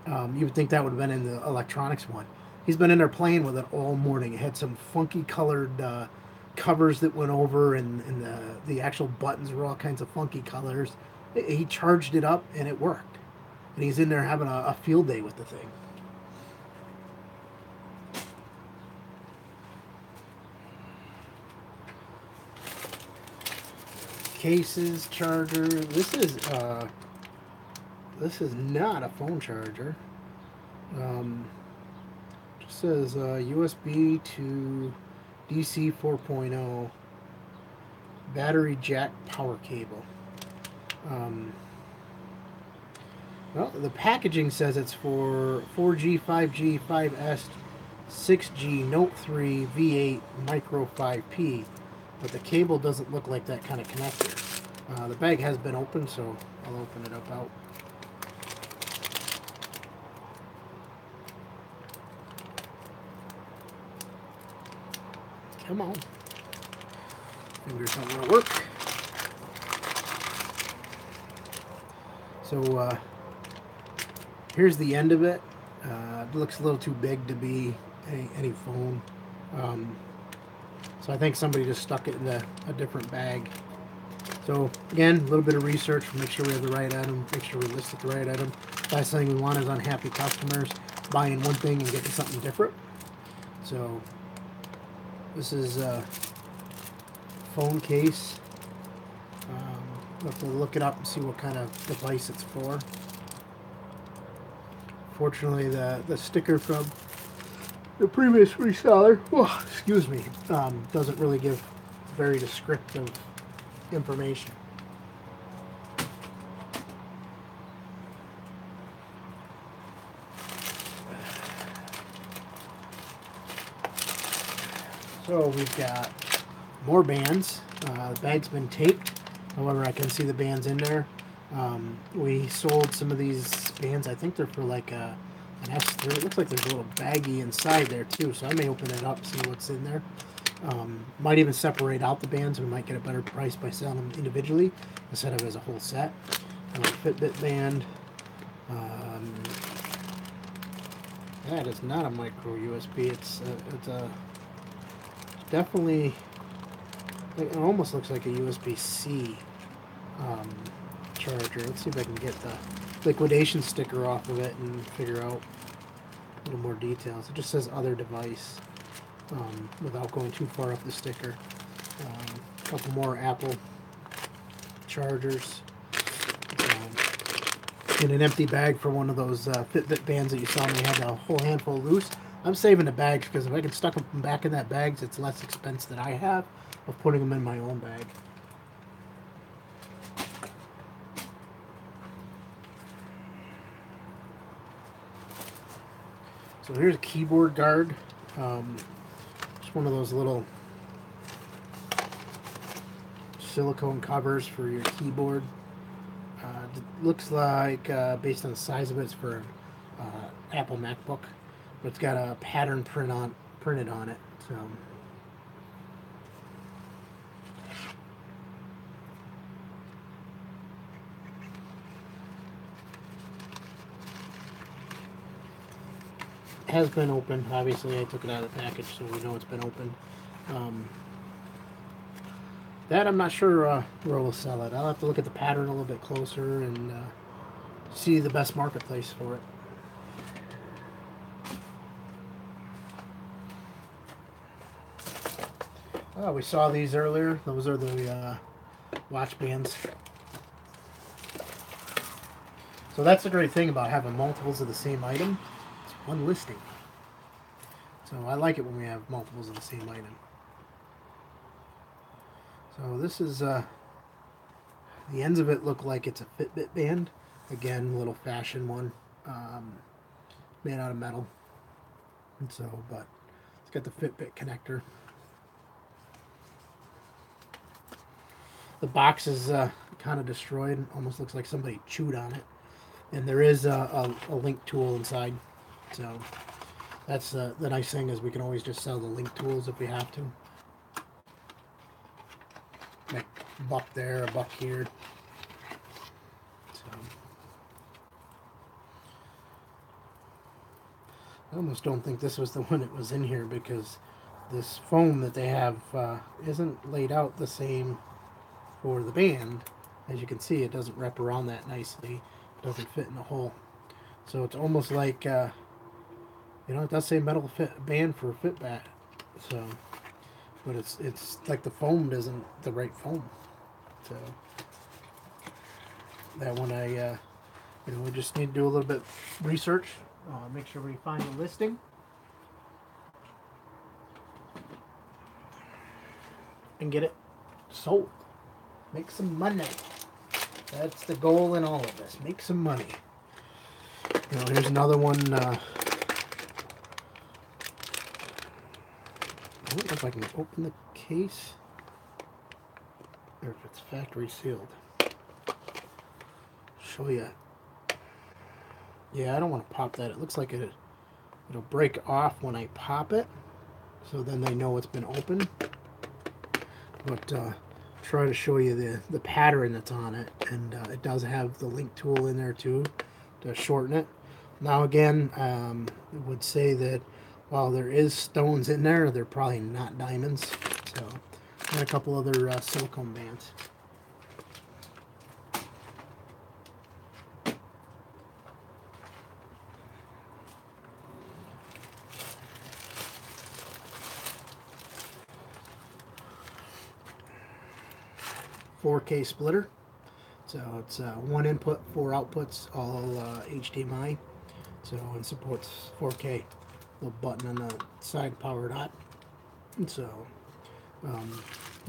You would think that would have been in the electronics one. He's been in there playing with it all morning. It had some funky colored covers that went over, and the actual buttons were all kinds of funky colors. He charged it up, and it worked. And he's in there having a field day with the thing. Cases, charger. This is not a phone charger. Just says USB to DC 4.0 battery jack power cable. Well, the packaging says it's for 4G, 5G, 5S, 6G, Note 3, V8, Micro 5P. But the cable doesn't look like that kind of connector. The bag has been opened, so I'll open it up out. Come on. Fingers don't want to work. So here's the end of it. It looks a little too big to be any phone. So I think somebody just stuck it in a different bag. So again, a little bit of research, make sure we have the right item, make sure we listed the right item. Last thing we want is unhappy customers buying one thing and getting something different. So this is a phone case. We'll have to look it up and see what kind of device it's for. Fortunately, the sticker from the previous reseller, excuse me, doesn't really give very descriptive information. So we've got more bands. The bag's been taped. However, I can see the bands in there. We sold some of these bands. I think they're for like an S3. It looks like there's a little baggie inside there too, so I may open it up, see what's in there. Might even separate out the bands. We might get a better price by selling them individually instead of as a whole set. Fitbit band. That is not a micro USB. It's a definitely. It almost looks like a USB-C charger. Let's see if I can get the liquidation sticker off of it and figure out a little more details. It just says other device without going too far up the sticker. A couple more Apple chargers. In an empty bag for one of those Fitbit bands that you saw me had a whole handful loose. I'm saving the bags because if I can stuff them back in that bags, it's less expense that I have of putting them in my own bag. So here's a keyboard guard. Just one of those little silicone covers for your keyboard. It looks like, based on the size of it, it's for Apple MacBook, but it's got a pattern printed on it. So it has been opened. Obviously, I took it out of the package, so we know it's been opened. That I'm not sure where we'll sell it. I'll have to look at the pattern a little bit closer and see the best marketplace for it. Oh, we saw these earlier. Those are the watch bands. So that's the great thing about having multiples of the same item. It's one listing. So I like it when we have multiples of the same item. So this is, the ends of it look like it's a Fitbit band. Again, little fashion one, made out of metal. And so, but it's got the Fitbit connector. The box is kind of destroyed. Almost looks like somebody chewed on it. And there is a link tool inside. So that's the nice thing is we can always just sell the link tools if we have to. Like a buck there, a buck here. So I almost don't think this was the one that was in here because this foam that they have isn't laid out the same for the band. As you can see, it doesn't wrap around that nicely. It doesn't fit in the hole. So it's almost like, you know, it does say metal fit band for Fitbit. So, but it's like the foam isn't the right foam. So that one I, you know, we just need to do a little bit of research. Make sure we find the listing. And get it sold. Make some money. That's the goal in all of this. Make some money. You know, here's another one. I don't know if I can open the case or if it's factory sealed. Show you. Yeah, I don't want to pop that. It looks like it'll break off when I pop it, so then they know it's been opened. But try to show you the pattern that's on it, and it does have the link tool in there too to shorten it. Now again, I would say that while there is stones in there, they're probably not diamonds. So and a couple other silicone bands. .4K splitter. So it's 1 input, 4 outputs, all HDMI. So it supports 4K. Little button on the side, power dot. And so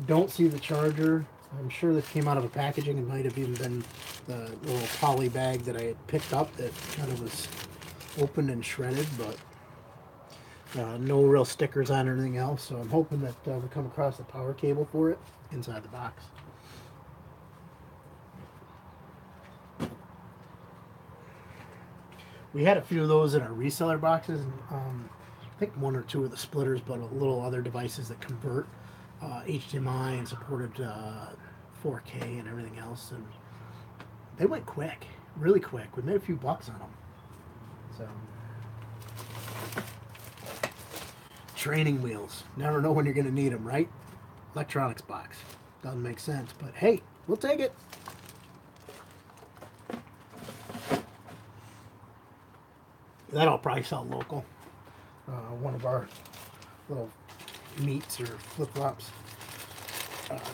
don't see the charger. I'm sure that came out of a packaging. It might have even been the little poly bag that I had picked up that kind of was opened and shredded, but no real stickers on or anything else. So I'm hoping that we come across the power cable for it inside the box. We had a few of those in our reseller boxes. I think 1 or 2 of the splitters, but a little other devices that convert HDMI and supported 4K and everything else. And they went quick, really quick. We made a few bucks on them. So, training wheels. Never know when you're going to need them, right? Electronics box. Doesn't make sense, but hey, we'll take it. That'll probably sell local. One of our little meets or flip-flops,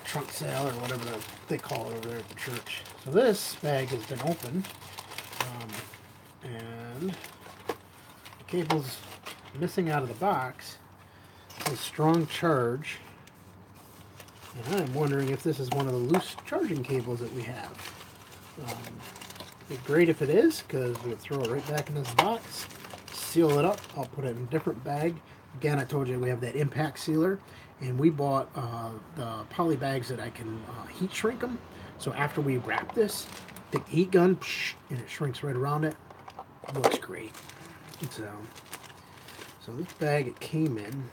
trunk sale or whatever they call it over there at the church. So this bag has been opened, and the cable's missing out of the box is a strong charge. And I'm wondering if this is one of the loose charging cables that we have. It'd be great if it is, because we'll throw it right back in this box, seal it up. I'll put it in a different bag. Again, I told you we have that impact sealer, and we bought the poly bags that I can heat shrink them. So after we wrap this, take the heat gun, and it shrinks right around it. It looks great. So this bag it came in.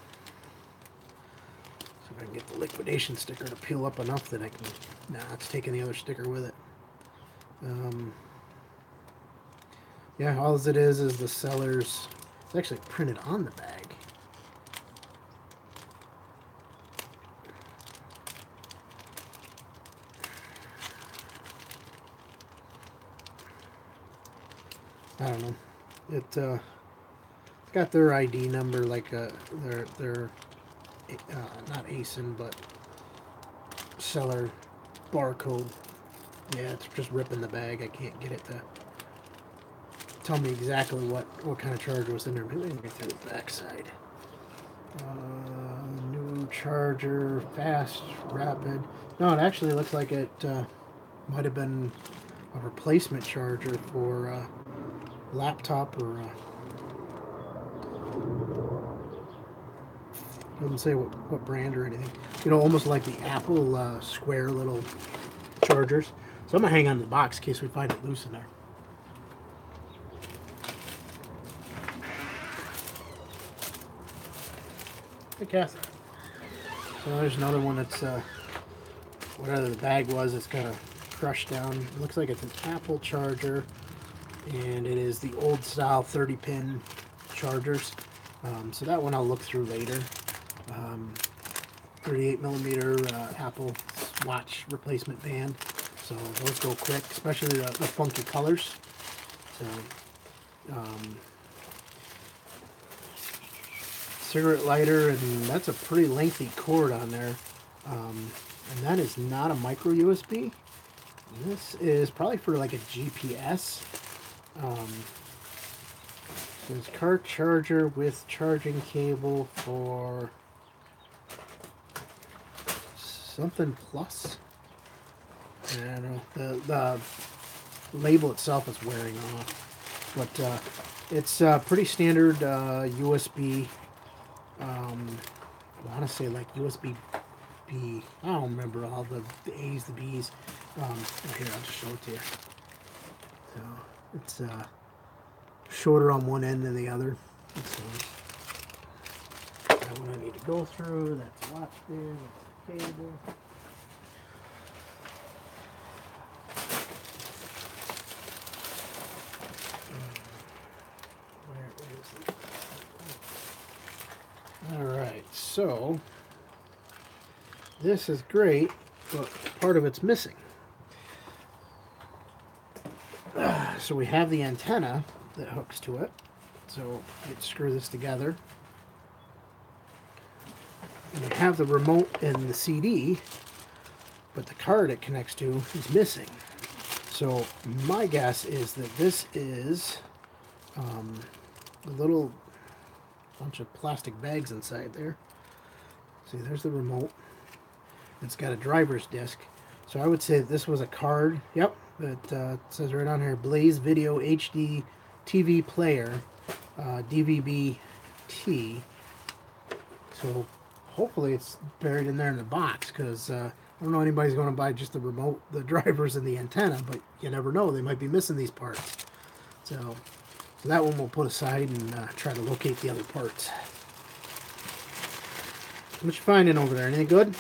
So if I can get the liquidation sticker to peel up enough that I can... Nah, it's taking the other sticker with it. Yeah, all it is the seller's... It's actually printed on the bag. I don't know. It's got their ID number, like their not ASIN, but seller barcode. Yeah, it's just ripping the bag. I can't get it to tell me exactly what kind of charger was in there. Maybe I can get through the back side. New charger, fast, rapid. No, it actually looks like it might have been a replacement charger for laptop or doesn't say what brand or anything. You know, almost like the Apple square little chargers. So I'm gonna hang on to the box in case we find it loose in there. Hey, Cass. So there's another one that's whatever the bag was. It's kind of crushed down. It looks like it's an Apple charger. And it is the old style 30-pin chargers. So that one I'll look through later. 38mm Apple Watch replacement band. So those go quick, especially the funky colors. So cigarette lighter, and that's a pretty lengthy cord on there. And that is not a micro USB. This is probably for like a GPS. There's car charger with charging cable for something plus. I don't know. The label itself is wearing off, but it's pretty standard USB. I want to say like USB B. I don't remember all the A's, the B's. Here, I'll just show it to you. So it's shorter on one end than the other. That one I need to go through. That's the watch band. That's the cable. Alright, so this is great, but part of it's missing. So we have the antenna that hooks to it. So let's screw this together. And we have the remote and the CD, but the card it connects to is missing. So my guess is that this is a little bunch of plastic bags inside there. See, there's the remote. It's got a driver's disc. So I would say that this was a card. Yep, it says right on here, Blaze Video HD TV Player, DVB-T. So hopefully it's buried in there in the box, because I don't know anybody's going to buy just the remote, the drivers, and the antenna, but you never know. They might be missing these parts. So that one we'll put aside and try to locate the other parts. What you finding over there? Anything good?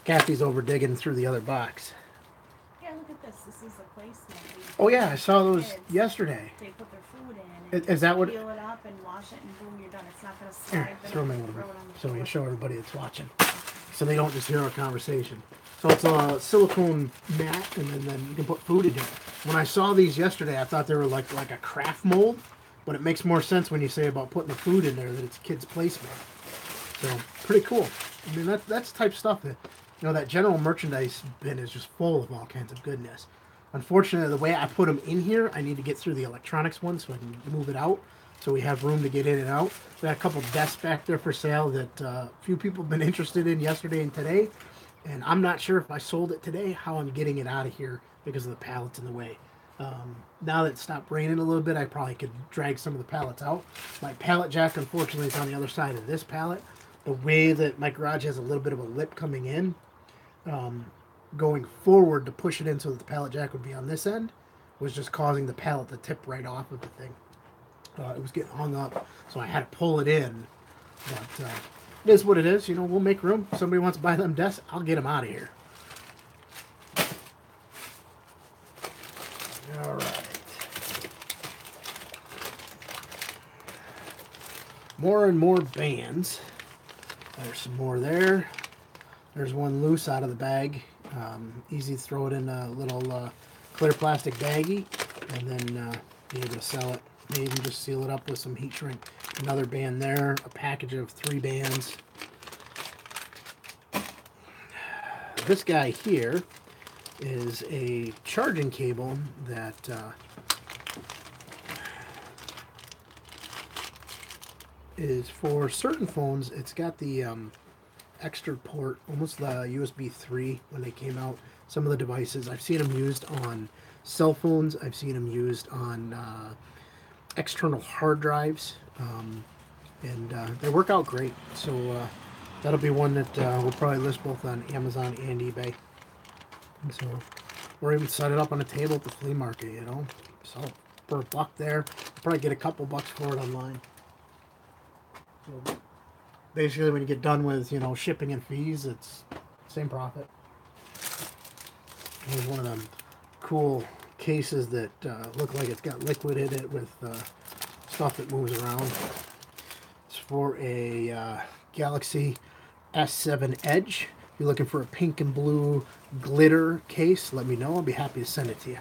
Kathy's over digging through the other box. Yeah, look at this. This is a placement. Oh yeah, I saw those yesterday. They put their food in. And Is that what? peel it up and wash it, and boom, you're done. It's not going to slide. Here, throw them in throw one it on the so we floor. can show everybody that's watching, so they don't just hear our conversation. So it's a silicone mat, and then you can put food in here. When I saw these yesterday, I thought they were like a craft mold, but it makes more sense when you say about putting the food in there that it's kids' placement. So pretty cool. I mean, that's type stuff that, you know, that general merchandise bin is just full of all kinds of goodness. Unfortunately, the way I put them in here, I need to get through the electronics one so I can move it out. so we have room to get in and out. We got a couple desks back there for sale that a few people have been interested in yesterday and today. And I'm not sure if I sold it today, how I'm getting it out of here because of the pallets in the way. Now that it stopped raining a little bit, I probably could drag some of the pallets out. My pallet jack, unfortunately, is on the other side of this pallet. The way that my garage has a little bit of a lip coming in, going forward to push it in so that the pallet jack would be on this end, was just causing the pallet to tip right off of the thing. It was getting hung up, so I had to pull it in. But it is what it is. You know, we'll make room. If somebody wants to buy them desks, I'll get them out of here. All right. More and more bands. There's some more there. There's one loose out of the bag. Easy to throw it in a little clear plastic baggie and then be able to sell it. Maybe just seal it up with some heat shrink. Another band there. A package of 3 bands. This guy here is a charging cable that is for certain phones. It's got the extra port, almost the USB 3 when they came out. Some of the devices, I've seen them used on cell phones. I've seen them used on external hard drives, and they work out great. So that'll be one that we'll probably list both on Amazon and eBay. And so, or even set it up on a table at the flea market, you know. So for $1 there, probably get a couple bucks for it online. So basically, when you get done with, you know, shipping and fees, it's same profit. Here's one of them cool cases that look like it's got liquid in it with stuff that moves around. It's for a Galaxy S7 Edge. If you're looking for a pink and blue glitter case, let me know. I'll be happy to send it to you.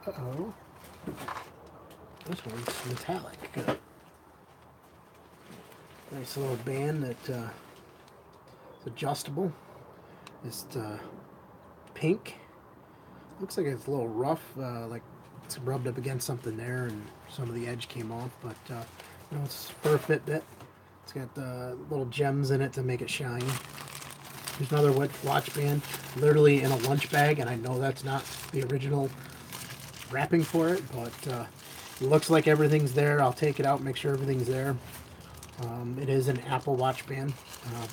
Uh-oh. This one's metallic. Good. Nice little band that is adjustable. It's pink. Looks like it's a little rough, like it's rubbed up against something there and some of the edge came off, but you know, it's for a Fitbit. It's got the little gems in it to make it shine. There's another watch band, literally in a lunch bag, and I know that's not the original wrapping for it, but it looks like everything's there. I'll take it out, make sure everything's there. It is an Apple Watch band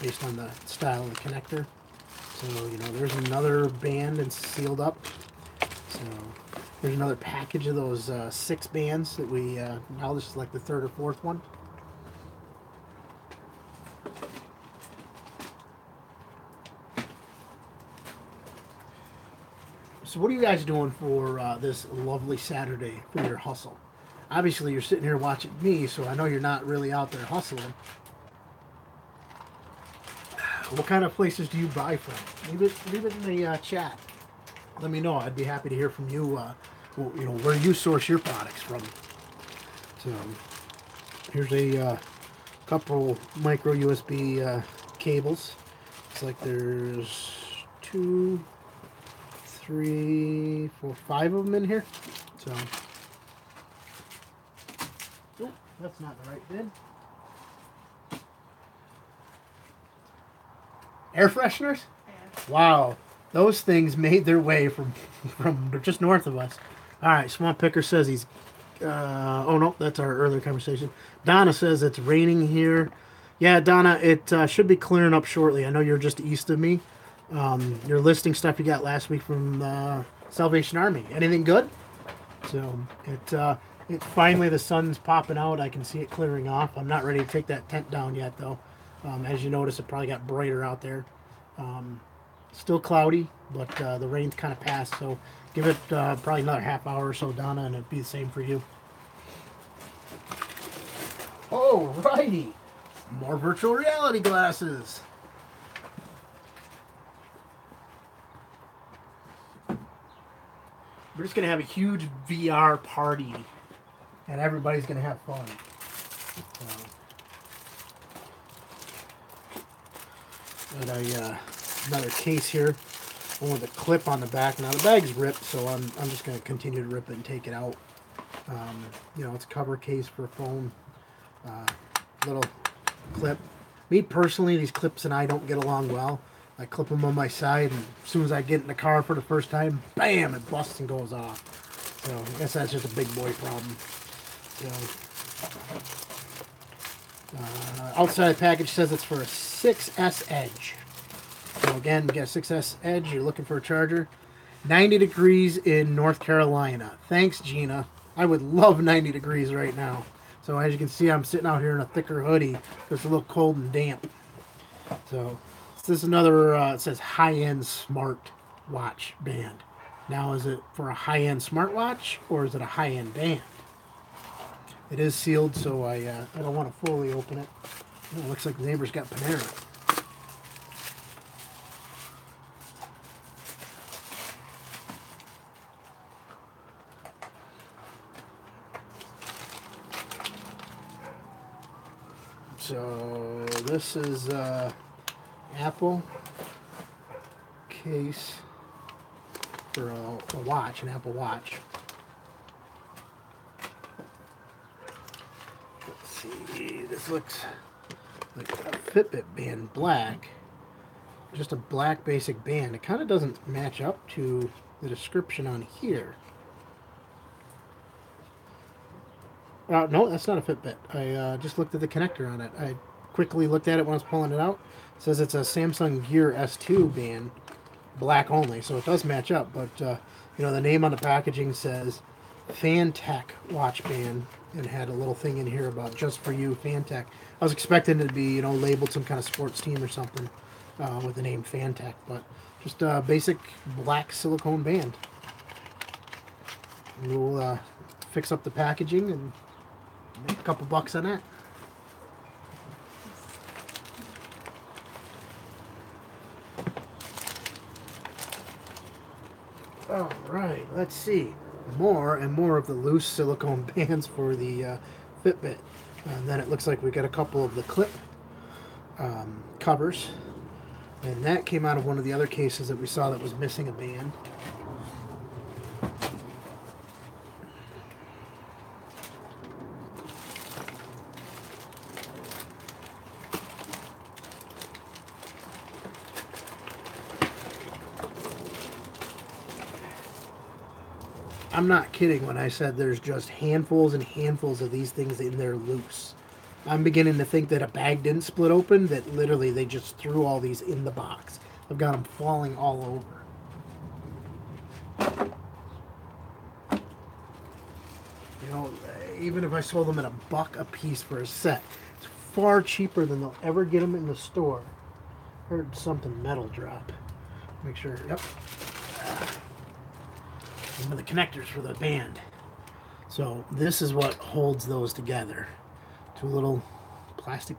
based on the style of the connector. So, you know, there's another band and sealed up. So there's another package of those 6 bands that we, now this is like the 3rd or 4th one. So what are you guys doing for this lovely Saturday for your hustle? Obviously, you're sitting here watching me, so I know you're not really out there hustling. What kind of places do you buy from? Leave it in the chat. Let me know. I'd be happy to hear from you. You know, where you source your products from. So here's a couple micro USB cables. It's like there's 2, 3, 4, 5 of them in here. So, oh, that's not the right bin. Air fresheners? Yeah. Wow, those things made their way from just north of us. All right, Swamp Picker says he's. Oh no, that's our earlier conversation. Donna says it's raining here. Yeah, Donna, it should be clearing up shortly. I know you're just east of me. Your listing stuff you got last week from Salvation Army. Anything good? So it finally the sun's popping out. I can see it clearing off. I'm not ready to take that tent down yet though. As you notice, it probably got brighter out there. Still cloudy, but the rain's kind of passed. So give it probably another half hour or so, Donna, and it'll be the same for you. Alrighty, more virtual reality glasses. We're just going to have a huge VR party and everybody's going to have fun. So, got another case here, one with a clip on the back. Now the bag's ripped, so I'm just going to continue to rip it and take it out. You know, it's a cover case for a phone. Little clip. Me personally, these clips and I don't get along well. I clip them on my side, and as soon as I get in the car for the first time, bam, it busts and goes off. So I guess that's just a big boy problem. So outside the package says it's for a 6S Edge. So again, you get a 6S Edge, you're looking for a charger. 90 degrees in North Carolina. Thanks, Gina. I would love 90 degrees right now. So as you can see, I'm sitting out here in a thicker hoodie. It's a little cold and damp. So this is another, it says high-end smart watch band. Now, is it for a high-end smartwatch or is it a high-end band? It is sealed, so I don't want to fully open it. Oh, it looks like the neighbor's got Panera. So this is Apple case for a watch, an Apple Watch. Let's see, this looks like a Fitbit band, black. Just a black basic band. It kind of doesn't match up to the description on here. No, that's not a Fitbit. I just looked at the connector on it. I quickly looked at it when I was pulling it out. It says it's a Samsung Gear S2 band, black only, so it does match up. But you know, the name on the packaging says Fantech watch band, and had a little thing in here about just for you, Fantech. I was expecting it to be, you know, labeled some kind of sports team or something with the name Fantech, but just a basic black silicone band. We'll fix up the packaging and make a couple bucks on that. All right, let's see. More and more of the loose silicone bands for the Fitbit. And then it looks like we got a couple of the clip covers. And that came out of one of the other cases that we saw that was missing a band. I'm not kidding when I said there's just handfuls and handfuls of these things in there loose. I'm beginning to think that a bag didn't split open, that literally they just threw all these in the box. I've got them falling all over. You know, even if I sold them at $1 a piece for a set, it's far cheaper than they'll ever get them in the store. Heard something metal drop. Make sure, yep. One of the connectors for the band. So this is what holds those together. Two little plastic.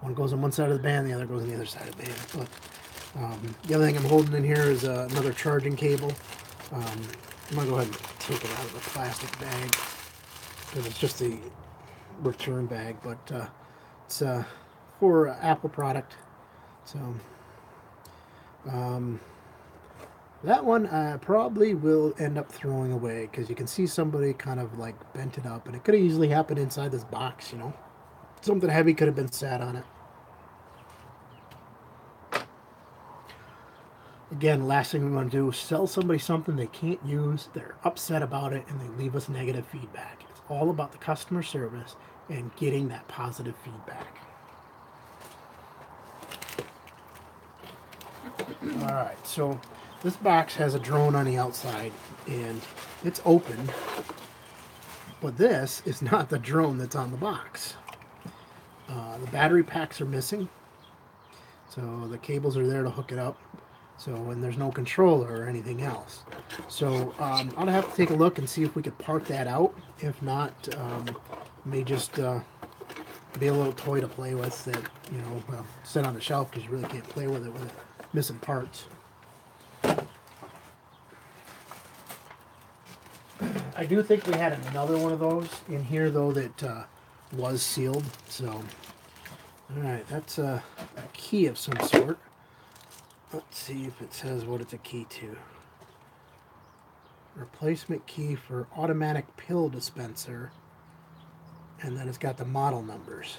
One goes on one side of the band, the other goes on the other side of the band. But the other thing I'm holding in here is another charging cable. I'm gonna go ahead and take it out of the plastic bag because it's just the return bag. But it's for Apple product. So. That one I probably will end up throwing away because you can see somebody kind of like bent it up, and it could have easily happened inside this box, you know. Something heavy could have been sat on it. Again, last thing we want to do is sell somebody something they can't use, they're upset about it, and they leave us negative feedback. It's all about the customer service and getting that positive feedback. Alright, so this box has a drone on the outside, and it's open, but this is not the drone that's on the box. The battery packs are missing, so the cables are there to hook it up. So, and there's no controller or anything else. So, I'll have to take a look and see if we could part that out. If not, may just be a little toy to play with that, you know, well, sit on the shelf because you really can't play with it with missing parts. I do think we had another one of those in here, though, that was sealed. So, all right, that's a key of some sort. Let's see if it says what it's a key to. Replacement key for automatic pill dispenser. And then it's got the model numbers.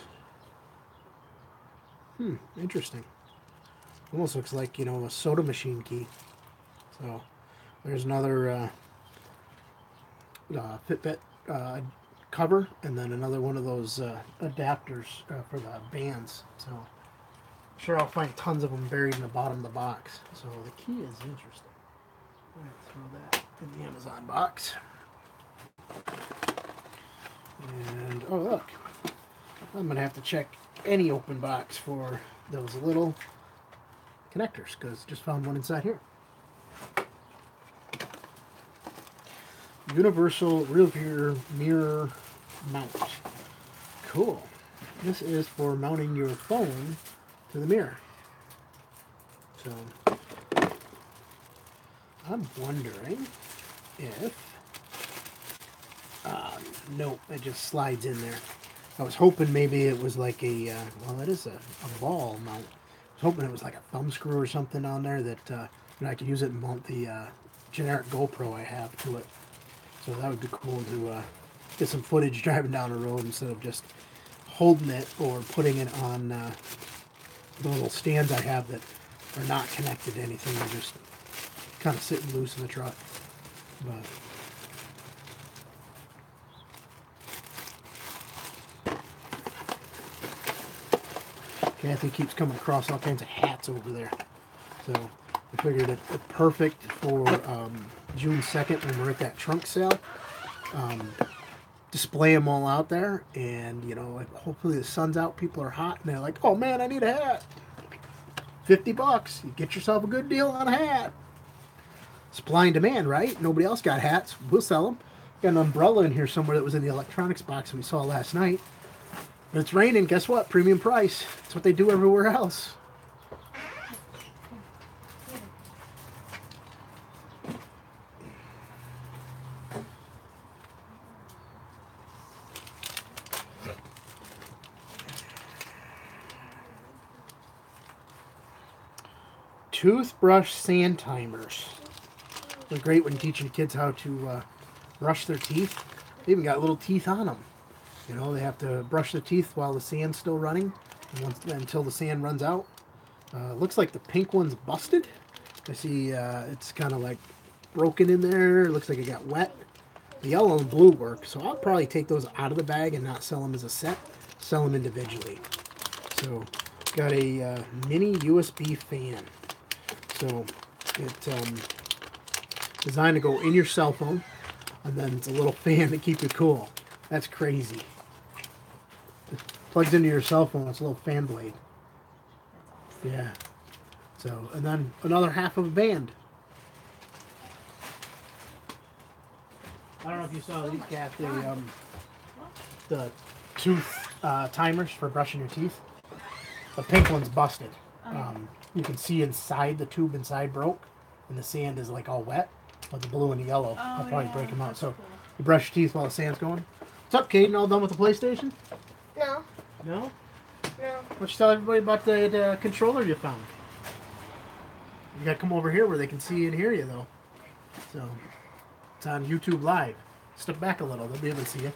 Interesting. Almost looks like, a soda machine key. So, there's another Fitbit cover, and then another one of those adapters for the bands. So, I'm sure I'll find tons of them buried in the bottom of the box. So, the key is interesting. I'm going to throw that in the Amazon box. And, oh, look. I'm going to have to check any open box for those little connectors, because just found one inside here. Universal rear view mirror mount. Cool. This is for mounting your phone to the mirror. So, I'm wondering if... no, it just slides in there. I was hoping maybe it was like a, well, it is a ball mount. I was hoping it was like a thumb screw or something on there that I could use it and mount the generic GoPro I have to it. So that would be cool to get some footage driving down the road instead of just holding it or putting it on the little stands I have that are not connected to anything. They're just kind of sitting loose in the truck. But Kathy keeps coming across all kinds of hats over there. So I figured it's perfect for June 2nd when we're at that trunk sale. Display them all out there, and hopefully the sun's out, people are hot, and they're like, oh man, I need a hat. $50. You get yourself a good deal on a hat. Supply and demand, right? Nobody else got hats. We'll sell them. Got an umbrella in here somewhere that was in the electronics box we saw last night. But it's raining, guess what? Premium price. That's what they do everywhere else. Toothbrush sand timers. They're great when teaching kids how to brush their teeth. They even got little teeth on them. They have to brush their teeth while the sand's still running until the sand runs out. Looks like the pink one's busted. I see it's kind of like broken in there. It looks like it got wet. The yellow and blue work, so I'll probably take those out of the bag and not sell them as a set. Sell them individually. So, got a mini USB fan. So, it's designed to go in your cell phone, and then it's a little fan to keep you cool. That's crazy. It plugs into your cell phone. It's a little fan blade. Yeah. So, and then another half of a band. I don't know if you saw these got the tooth timers for brushing your teeth. The pink one's busted. You can see inside the tube inside broke, and the sand is like all wet. But the blue and the yellow, I'll probably break them out. So you brush your teeth while the sand's going. What's up, Caden? All done with the PlayStation? No. No? No. Why don't you tell everybody about the controller you found? You gotta come over here where they can see and hear you, though. So it's on YouTube Live. Step back a little; they'll be able to see you.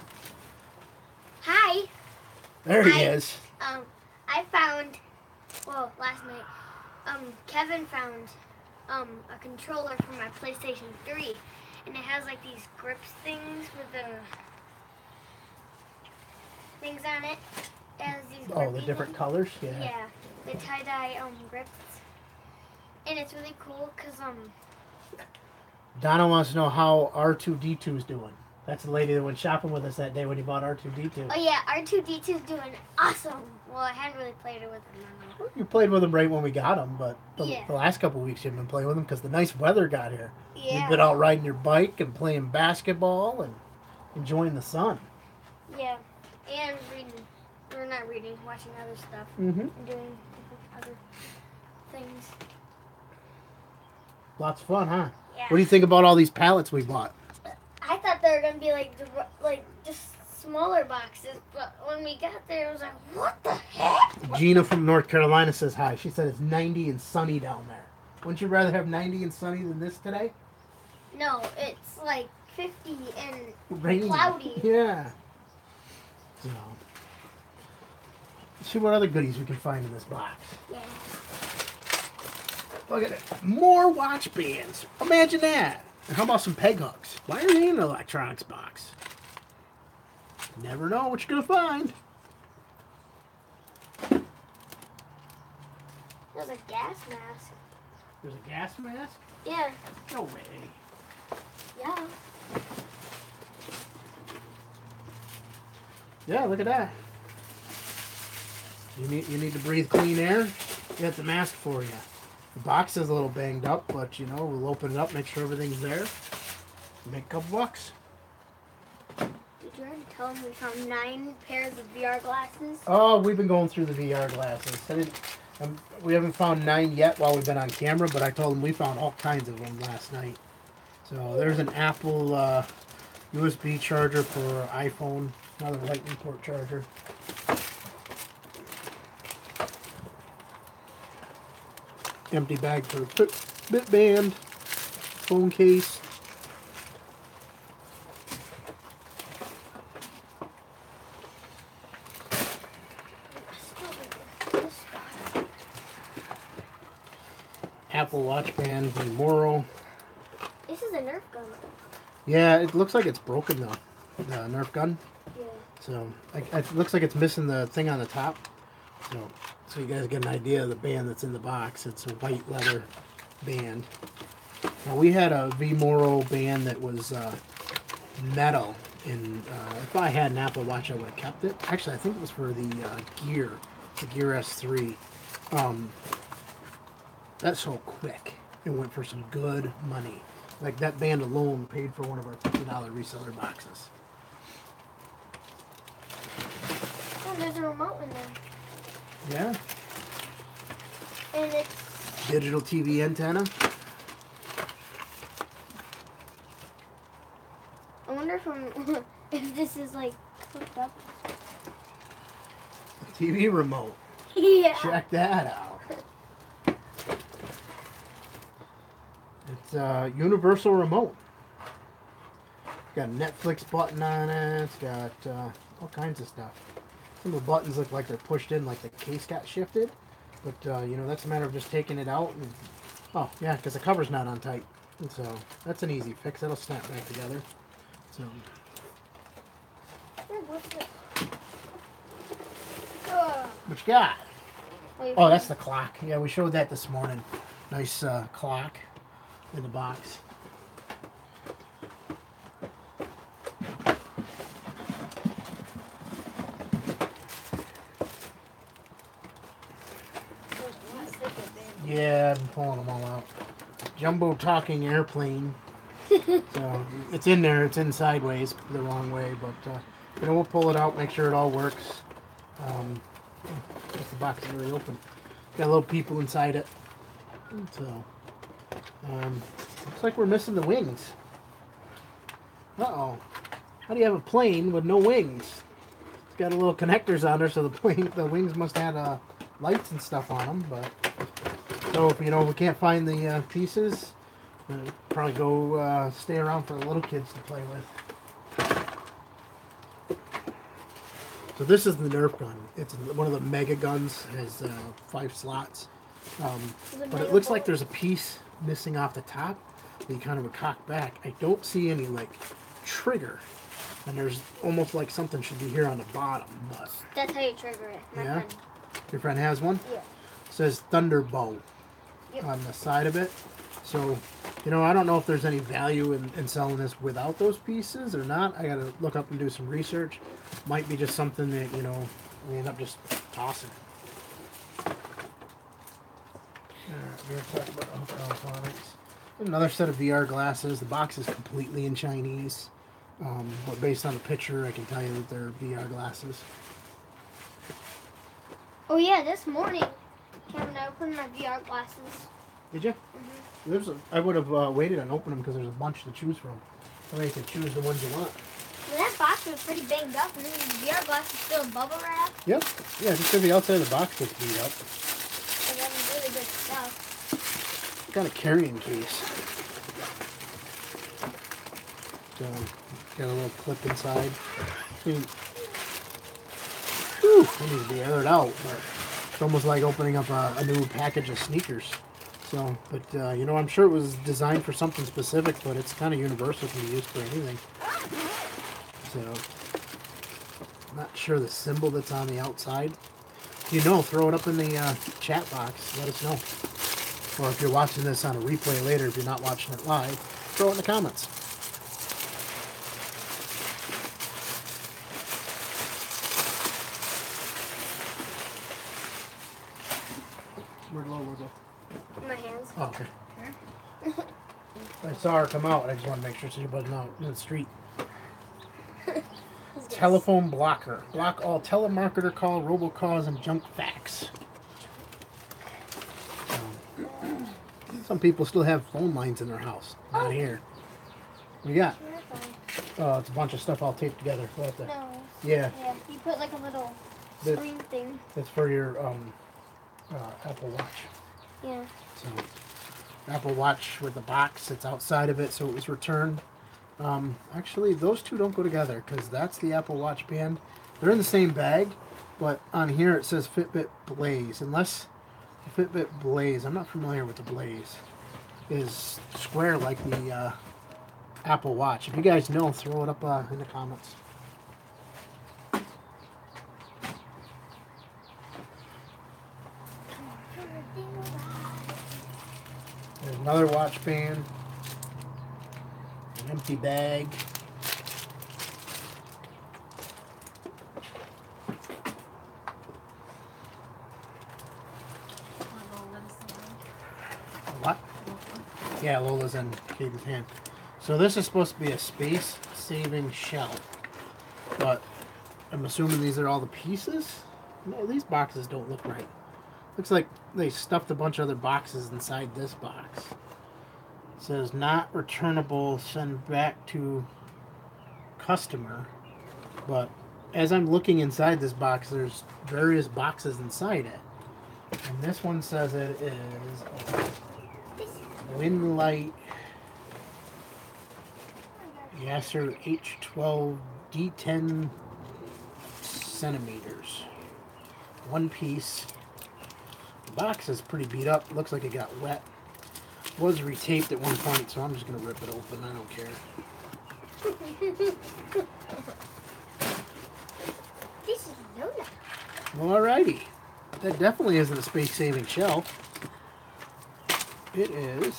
Hi. There he is. I found, well, last night, Kevin found a controller for my PlayStation 3, and it has like these grips things with the things on it. It has these Oh, the different colors? Yeah. Yeah, the tie-dye grips. And it's really cool because Donna wants to know how R2-D2 is doing. That's the lady that went shopping with us that day when you bought R2-D2. Oh yeah, R2-D2 is doing awesome. Well, I hadn't really played it with him. You played with him right when we got him, but the Yeah. last couple of weeks you've been playing with him because the nice weather got here. Yeah. You've been out riding your bike and playing basketball and enjoying the sun. Yeah, and reading. Or not reading, watching other stuff. Mm-hmm. And doing other things. Lots of fun, huh? Yeah. What do you think about all these pallets we bought? I thought thought they were gonna be like just smaller boxes, but when we got there, it was like, what the heck? Gina from North Carolina says hi. She said it's 90 and sunny down there. Wouldn't you rather have 90 and sunny than this today? No, it's like 50 and Rainy. cloudy. Yeah. So, let's see what other goodies we can find in this box. Yeah. Look at it. More watch bands. Imagine that. And how about some peg hooks? Why are they in an electronics box? Never know what you're going to find. There's a gas mask. There's a gas mask? Yeah. No way. Yeah. Yeah, look at that. You need to breathe clean air? Get the mask for you. The box is a little banged up, but you know, we'll open it up, make sure everything's there. Make a couple bucks. Did you already tell them we found 9 pairs of VR glasses? Oh, we've been going through the VR glasses. We haven't found 9 yet while we've been on camera, but I told them we found all kinds of them last night. So there's an Apple USB charger for iPhone, another lightning port charger. Empty bag for bit band, phone case. Apple Watch band from Moro. This is a Nerf gun. Yeah, it looks like it's broken though. The Nerf gun. Yeah. So it looks like it's missing the thing on the top. So you guys get an idea of the band that's in the box. It's a white leather band. Now we had a V-Moro band that was metal, and if I had an Apple Watch, I would have kept it. Actually, I think it was for the Gear S3. That's so quick. It went for some good money. Like that band alone paid for one of our $50 reseller boxes. Oh, there's a remote in there. Yeah. And it's Digital TV antenna. I wonder if this is like hooked up. TV remote. Yeah. Check that out. It's a universal remote. Got a Netflix button on it. It's got all kinds of stuff. Some of the buttons look like they're pushed in, like the case got shifted. But, you know, that's a matter of just taking it out. And, oh, yeah, because the cover's not on tight. And so that's an easy fix. That'll snap back together. So. What's this? What you got? Wait, Oh, that's the clock. Yeah, we showed that this morning. Nice clock in the box. Yeah, I've been pulling them all out. Jumbo talking airplane. So it's in there. It's in sideways, the wrong way. But you know, we'll pull it out, make sure it all works. The box is really open. Got little people inside it. So looks like we're missing the wings. Uh-oh. How do you have a plane with no wings? It's got a little connectors on there, so the wings must have lights and stuff on them. But so if you know we can't find the pieces, probably go stay around for the little kids to play with. So this is the Nerf gun. It's one of the mega guns. It has 5 slots. But it looks like there's a piece missing off the top. You kind of would cock back. I don't see any like trigger. And there's almost like something should be here on the bottom. But That's how you trigger it. My yeah? friend. Your friend has one? Yeah. It says Thunderbow on the side of it. So, you know, I don't know if there's any value in selling this without those pieces or not. I gotta look up and do some research. Might be just something that, you know, we end up just tossing. Alright, we're gonna talk about electronics. Another set of VR glasses. The box is completely in Chinese. But based on the picture, I can tell you that they're VR glasses. Oh yeah, this morning, Kevin, I opened my VR glasses. Did you? I would have waited and opened them because there's a bunch to choose from. Or you can choose the ones you want. Well, that box was pretty banged up, and then the VR glass is still in bubble wrap. Yep. Yeah, just because the outside of the box gets beat up. And that was really good stuff. Got a carrying case. So, got a little clip inside. Whew, it needs to be aired out, but it's almost like opening up a new package of sneakers. So, but you know, I'm sure it was designed for something specific, but it's kind of universal to be used for anything. So, I'm not sure the symbol that's on the outside. If you know, throw it up in the chat box. Let us know. Or if you're watching this on a replay later, if you're not watching it live, throw it in the comments. Where'd Lola go? In my hands. Oh, okay. I saw her come out. I just want to make sure she wasn't out in the street. Telephone blocker. Block all telemarketer call, robocalls, and junk fax. Some people still have phone lines in their house. Not here. What you got? It's a bunch of stuff all taped together. What the? No. Yeah. Yeah, you put like a little The- screen thing. It's for your Apple Watch. Yeah. So, Apple Watch with the box that's outside of it, so it was returned. Actually, those two don't go together because that's the Apple Watch band. They're in the same bag, but on here it says Fitbit Blaze. Unless the Fitbit Blaze, I'm not familiar with the Blaze, is square like the Apple Watch. If you guys know, throw it up in the comments. There's another watch band. An empty bag. What? Yeah, Lola's in Caden's hand. So this is supposed to be a space-saving shelf, but I'm assuming these are all the pieces? No, these boxes don't look right. Looks like they stuffed a bunch of other boxes inside this box. It says not returnable, send back to customer. But as I'm looking inside this box, there's various boxes inside it. And this one says it is a Winlight Yasser H12 D10 centimeters. One piece. The box is pretty beat up. Looks like it got wet. Was retaped at one point, so I'm just going to rip it open. I don't care. This is Lola. Alrighty. That definitely isn't a space-saving shelf. It is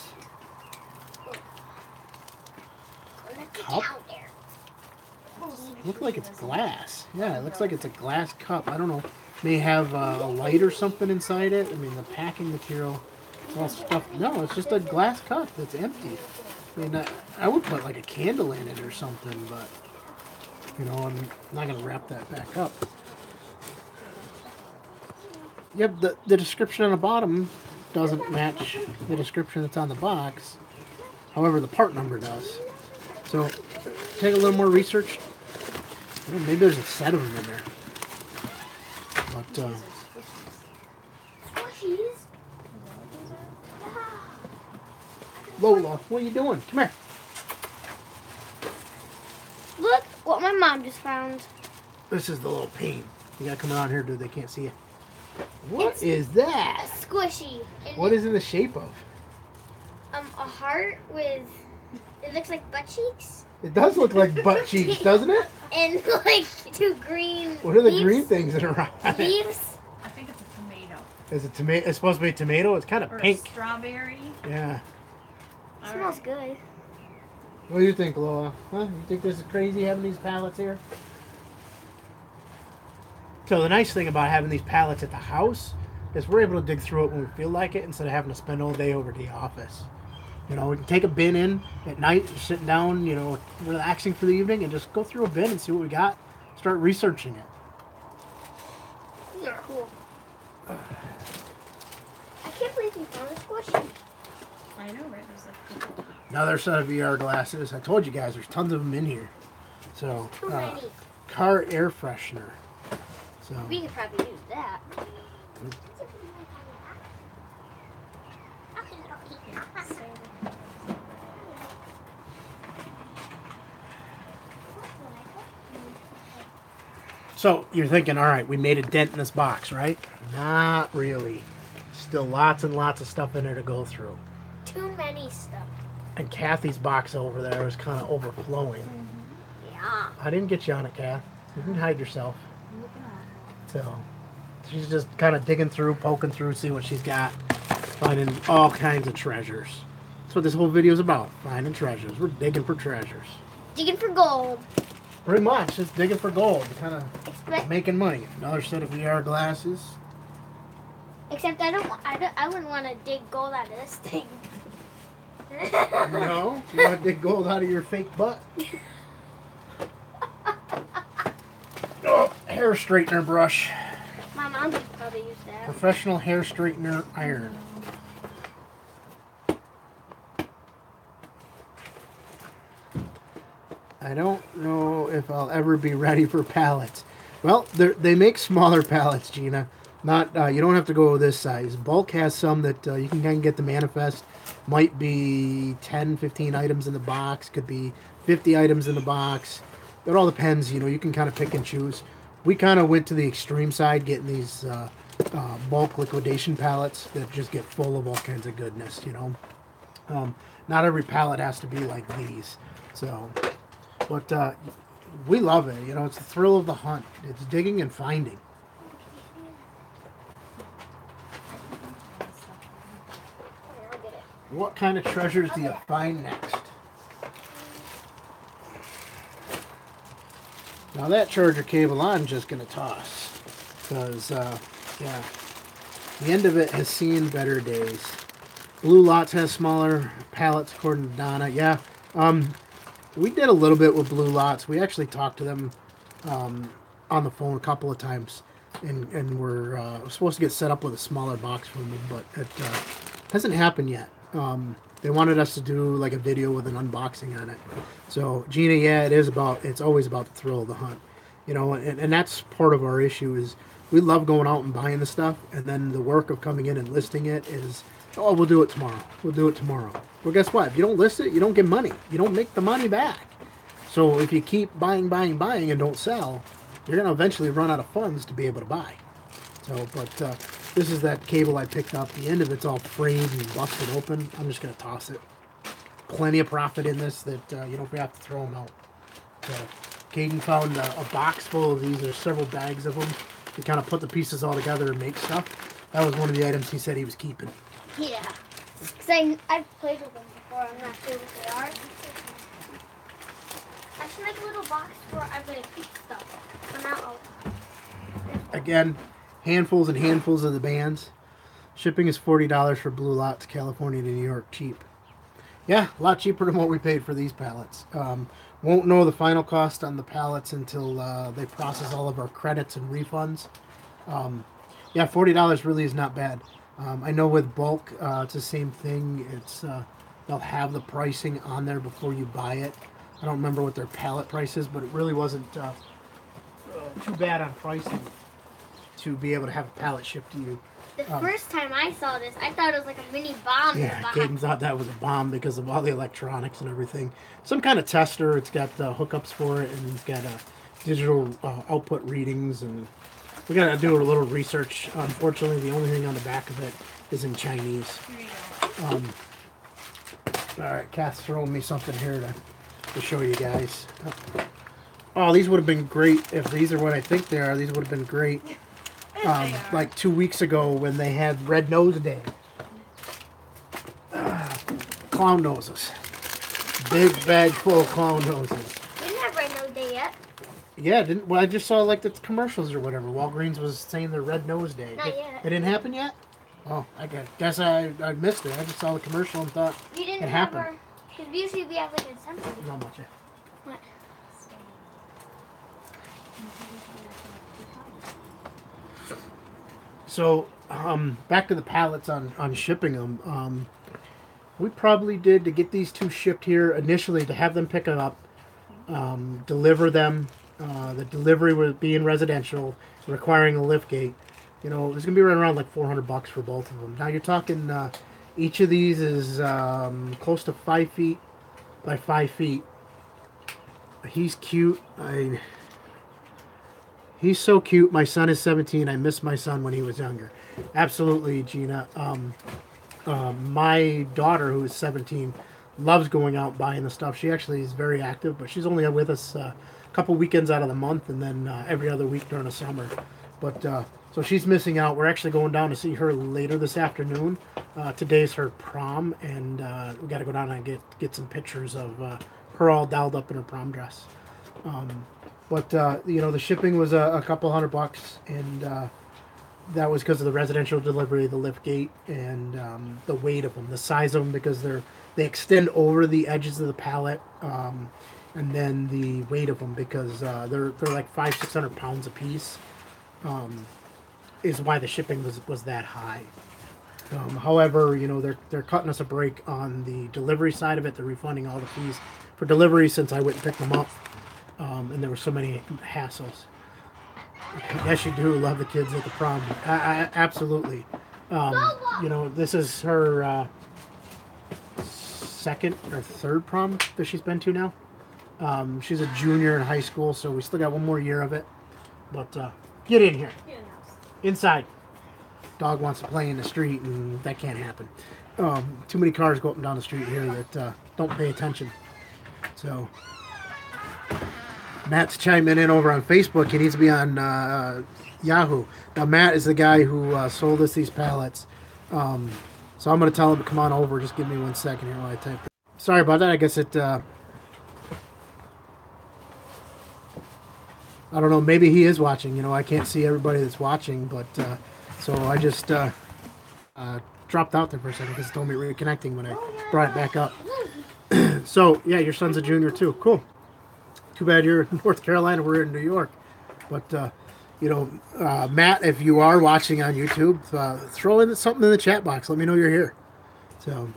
cup. Looks like it's glass. Yeah, it looks like it's a glass cup. I don't know. May have a light or something inside it. I mean, the packing material, it's all stuffed. No, it's just a glass cup that's empty. I mean, I would put like a candle in it or something, but you know, I'm not gonna wrap that back up. Yep, the description on the bottom doesn't match the description that's on the box. However, the part number does. So, take a little more research. Well, maybe there's a set of them in there. But, Squishies. Lola, what are you doing? Come here. Look what my mom just found. This is the little pain. You gotta come around here, dude. They can't see you. What is that? A squishy. And What is in the shape of? a heart with, it looks like butt cheeks. It does look like butt cheeks, doesn't it? And like two green What are the leaves. green things that are around it? Leaves. I think it's a tomato. Is it tomato? It's supposed to be tomato. It's kind of Or pink. a strawberry. Yeah. All Smells right. good. What do you think, Lola? Huh? You think this is crazy having these pallets here? So the nice thing about having these pallets at the house is we're able to dig through it when we feel like it instead of having to spend all day over at the office. You know, we can take a bin in at night, sitting down, you know, relaxing for the evening, and just go through a bin and see what we got. Start researching it. These are cool. I can't believe you found a squishy. I know, right? There's like Another set of VR glasses. I told you guys, there's tons of them in here. So, Too many. car air freshener. So, We could probably use that. so you're thinking, all right, we made a dent in this box, right? Not really. Still lots and lots of stuff in there to go through. Too many stuff. And Kathy's box over there was kind of overflowing. Yeah. I didn't get you on it, Kath. You can hide yourself. So she's just kind of digging through, poking through, see what she's got, finding all kinds of treasures. That's what this whole video is about, finding treasures. We're digging for treasures. Digging for gold. Pretty much, just digging for gold, kind of Except, making money. Another set of VR glasses. except I wouldn't want to dig gold out of this thing. No, you want to dig gold out of your fake butt. Oh, hair straightener brush. My mom could probably use that. Professional hair straightener iron. I don't know if I'll ever be ready for pallets. Well, they make smaller pallets, Gina. Not you don't have to go this size. Bulk has some that you can kind of get the manifest. Might be 10, 15 items in the box. Could be 50 items in the box. It all depends. You know, you can kind of pick and choose. We kind of went to the extreme side, getting these bulk liquidation pallets that just get full of all kinds of goodness. You know, not every pallet has to be like these. So. But we love it. You know, it's the thrill of the hunt. It's digging and finding. I'll get it. What kind of treasures do you find next? Now that charger cable I'm just going to toss. Because, yeah, the end of it has seen better days. Blue Lots has smaller pallets according to Donna. Yeah, we did a little bit with Blue Lots. We actually talked to them on the phone a couple of times, and we're supposed to get set up with a smaller box from them, but it hasn't happened yet. They wanted us to do like a video with an unboxing on it. So Gina, yeah, it's always about the thrill of the hunt, you know, and that's part of our issue is we love going out and buying the stuff, and then the work of coming in and listing it is, oh, we'll do it tomorrow. We'll do it tomorrow. Well, guess what? If you don't list it, you don't get money. You don't make the money back. So if you keep buying, and don't sell, you're going to eventually run out of funds to be able to buy. So, but this is that cable I picked up. The end of it's all frayed and busted open. I'm just going to toss it. Plenty of profit in this that you don't have to throw them out. So, Caden found a box full of these. There's several bags of them. To kind of put the pieces all together and make stuff. That was one of the items he said he was keeping. Yeah. Because I've played with them before. I'm not sure what they are. I should make a little box where I'm going to keep stuff. I'm not Again, handfuls and handfuls of the bands. Shipping is $40 for Blue Lots, California to New York, cheap. Yeah, a lot cheaper than what we paid for these pallets. Won't know the final cost on the pallets until they process all of our credits and refunds. Yeah, $40 really is not bad. I know with bulk, it's the same thing. It's they'll have the pricing on there before you buy it. I don't remember what their pallet price is, but it really wasn't too bad on pricing to be able to have a pallet shipped to you. The first time I saw this, I thought it was like a mini bomb in the Yeah, box. Caden thought that was a bomb because of all the electronics and everything. Some kind of tester. It's got hookups for it, and it's got digital output readings, and we got to do a little research. Unfortunately, the only thing on the back of it is in Chinese. All right, Kath's throwing me something here to show you guys. Oh, these would have been great if these are what I think they are. These would have been great. Like 2 weeks ago when they had Red Nose Day. Clown noses. Big bag full of clown noses. We didn't have Red Nose Day yet. Yeah, didn't. Well, I just saw like the commercials or whatever. Walgreens was saying their Red Nose Day. Not yet. It didn't happen yet? Oh, I guess I missed it. I just saw the commercial and thought You didn't it have happened. our... Because usually we have like a something. Not much. What? So, back to the pallets on shipping them. we probably did to get these two shipped here initially to have them pick them up, deliver them. The delivery was being residential, requiring a lift gate. You know, it's gonna be right around like $400 for both of them. Now you're talking, each of these is close to 5 feet by 5 feet. He's cute. He's so cute. My son is 17. I miss my son when he was younger. Absolutely, Gina. My daughter, who is 17, loves going out buying the stuff. She actually is very active, but she's only with us a couple weekends out of the month, and then every other week during the summer. But so she's missing out. We're actually going down to see her later this afternoon. Today's her prom, and we got to go down and get some pictures of her all dolled up in her prom dress. But you know, the shipping was a couple $100, and that was because of the residential delivery, the lift gate, and the weight of them, the size of them, because they extend over the edges of the pallet, and then the weight of them, because they're like 500-600 pounds a piece, is why the shipping was that high. However, you know, they're cutting us a break on the delivery side of it. They're refunding all the fees for delivery since I went and picked them up, and there were so many hassles. Yes, you do love the kids at the prom. Absolutely. You know, this is her second or third prom that she's been to now. She's a junior in high school, so we still got one more year of it. But get in here. Inside. Dog wants to play in the street, and that can't happen. Too many cars go up and down the street here that don't pay attention. So Matt's chiming in over on Facebook. He needs to be on Yahoo. Now, Matt is the guy who sold us these pallets. So I'm going to tell him to come on over. Just give me 1 second here while I type that. Sorry about that. I guess it... I don't know. Maybe he is watching. You know, I can't see everybody that's watching. But so I just dropped out there for a second because it told me reconnecting when I brought it back up. So, yeah, your son's a junior too. Cool. Too bad you're in North Carolina. We're in New York. But, you know, Matt, if you are watching on YouTube, throw in something in the chat box. Let me know you're here. So,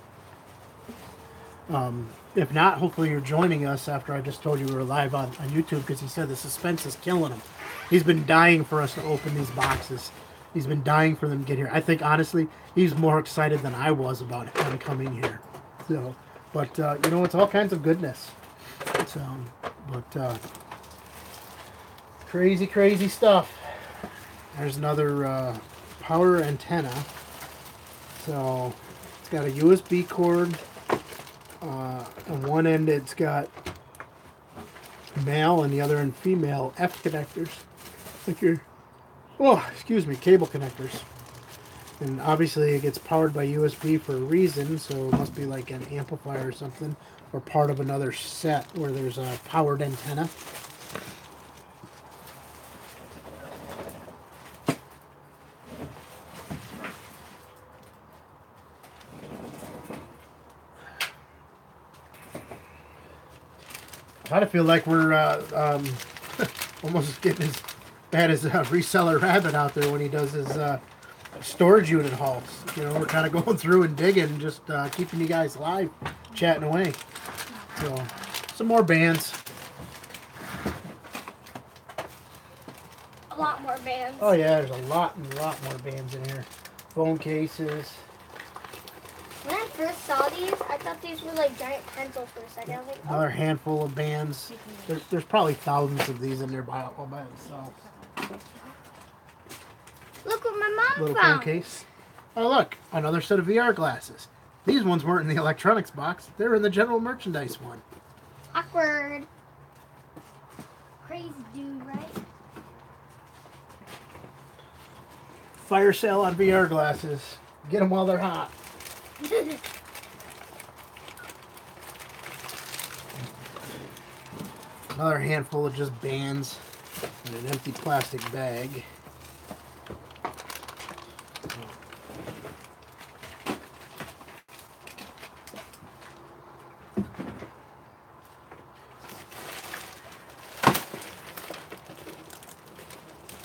if not, hopefully you're joining us after I just told you we were live on YouTube, because he said the suspense is killing him. He's been dying for us to open these boxes. He's been dying for them to get here. I think, honestly, he's more excited than I was about him coming here. So, but, you know, it's all kinds of goodness. So, but crazy, crazy stuff. There's another power antenna. So it's got a USB cord. On one end it's got male and the other end female F connectors. Like your, oh, excuse me, cable connectors. And obviously it gets powered by USB for a reason, so it must be like an amplifier or something, or part of another set where there's a powered antenna. I kind of feel like we're almost getting as bad as Reseller Rabbit out there when he does his storage unit hauls. You know, we're kind of going through and digging, just keeping you guys live, chatting away. So, some more bands. A lot more bands. Oh yeah, there's a lot more bands in here. Phone cases. When I first saw these, I thought these were like giant pencils for a second. I was like, oh. Another handful of bands. There's probably thousands of these in there all by themselves. Look what my mom Little found. phone case. Oh look, another set of VR glasses. These ones weren't in the electronics box. They were in the general merchandise one. Awkward. Crazy dude, right? Fire sale on VR glasses. Get them while they're hot. Another handful of just bands in an empty plastic bag.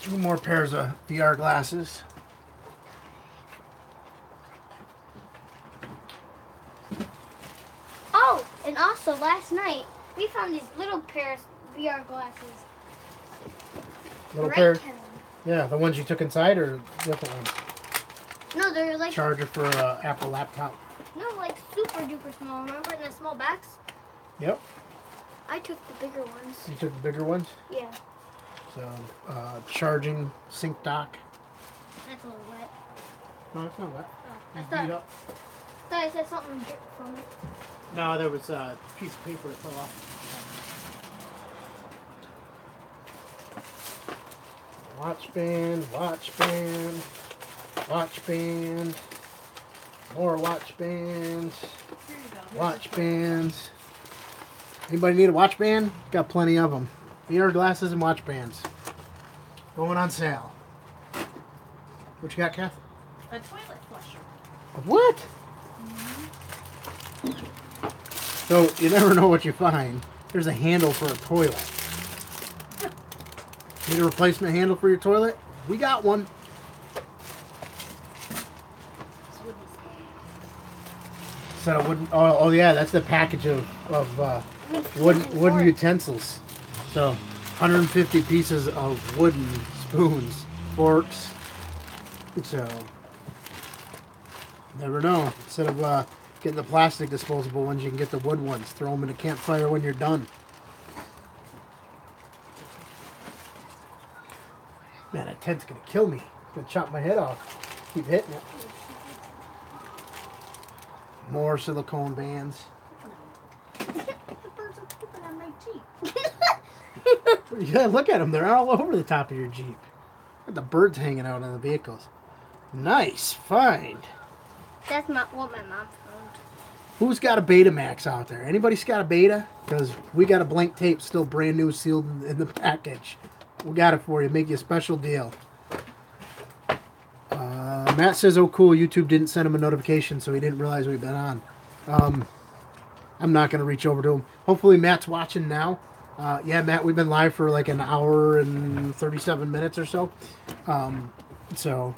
Two more pairs of VR glasses. So last night we found these little pairs of VR glasses. Little Right, pair. Kevin? Yeah, the ones you took inside or different ones? No, they're like Charger for a Apple laptop. no, like super duper small. Remember in the small box? Yep. I took the bigger ones. You took the bigger ones. Yeah, So, charging sync dock. that's a little wet. No, it's not wet. Oh, I It's thought, beat up. thought I said something dripped from it. No, there was a piece of paper that fell off. Watch band, watch band, watch band, more watch bands, Here you go. watch bands. Anybody need a watch band? Got plenty of them. VR glasses and watch bands. Going on sale. What you got, Kath? A toilet flusher. What? So you never know what you find. There's a handle for a toilet. Need a replacement handle for your toilet? We got one. Set of wooden. Oh yeah, that's the package of wooden utensils. So 150 pieces of wooden spoons, forks. So never know. Instead of getting the plastic disposable ones, you can get the wood ones. Throw them in a campfire when you're done. Man, that tent's gonna kill me. It's gonna chop my head off. Keep hitting it. More silicone bands. The birds are pooping on my Jeep. Yeah, look at them. They're all over the top of your Jeep. Got the birds hanging out on the vehicles. Nice find. That's not what my mom found. Who's got a Betamax out there? Anybody's got a Beta? Because we got a blank tape, still brand new, sealed in the package. We got it for you. Make you a special deal. Matt says, oh, cool. YouTube didn't send him a notification, so he didn't realize we've been on. I'm not going to reach over to him. Hopefully, Matt's watching now. Yeah, Matt, we've been live for like an hour and 37 minutes or so. So,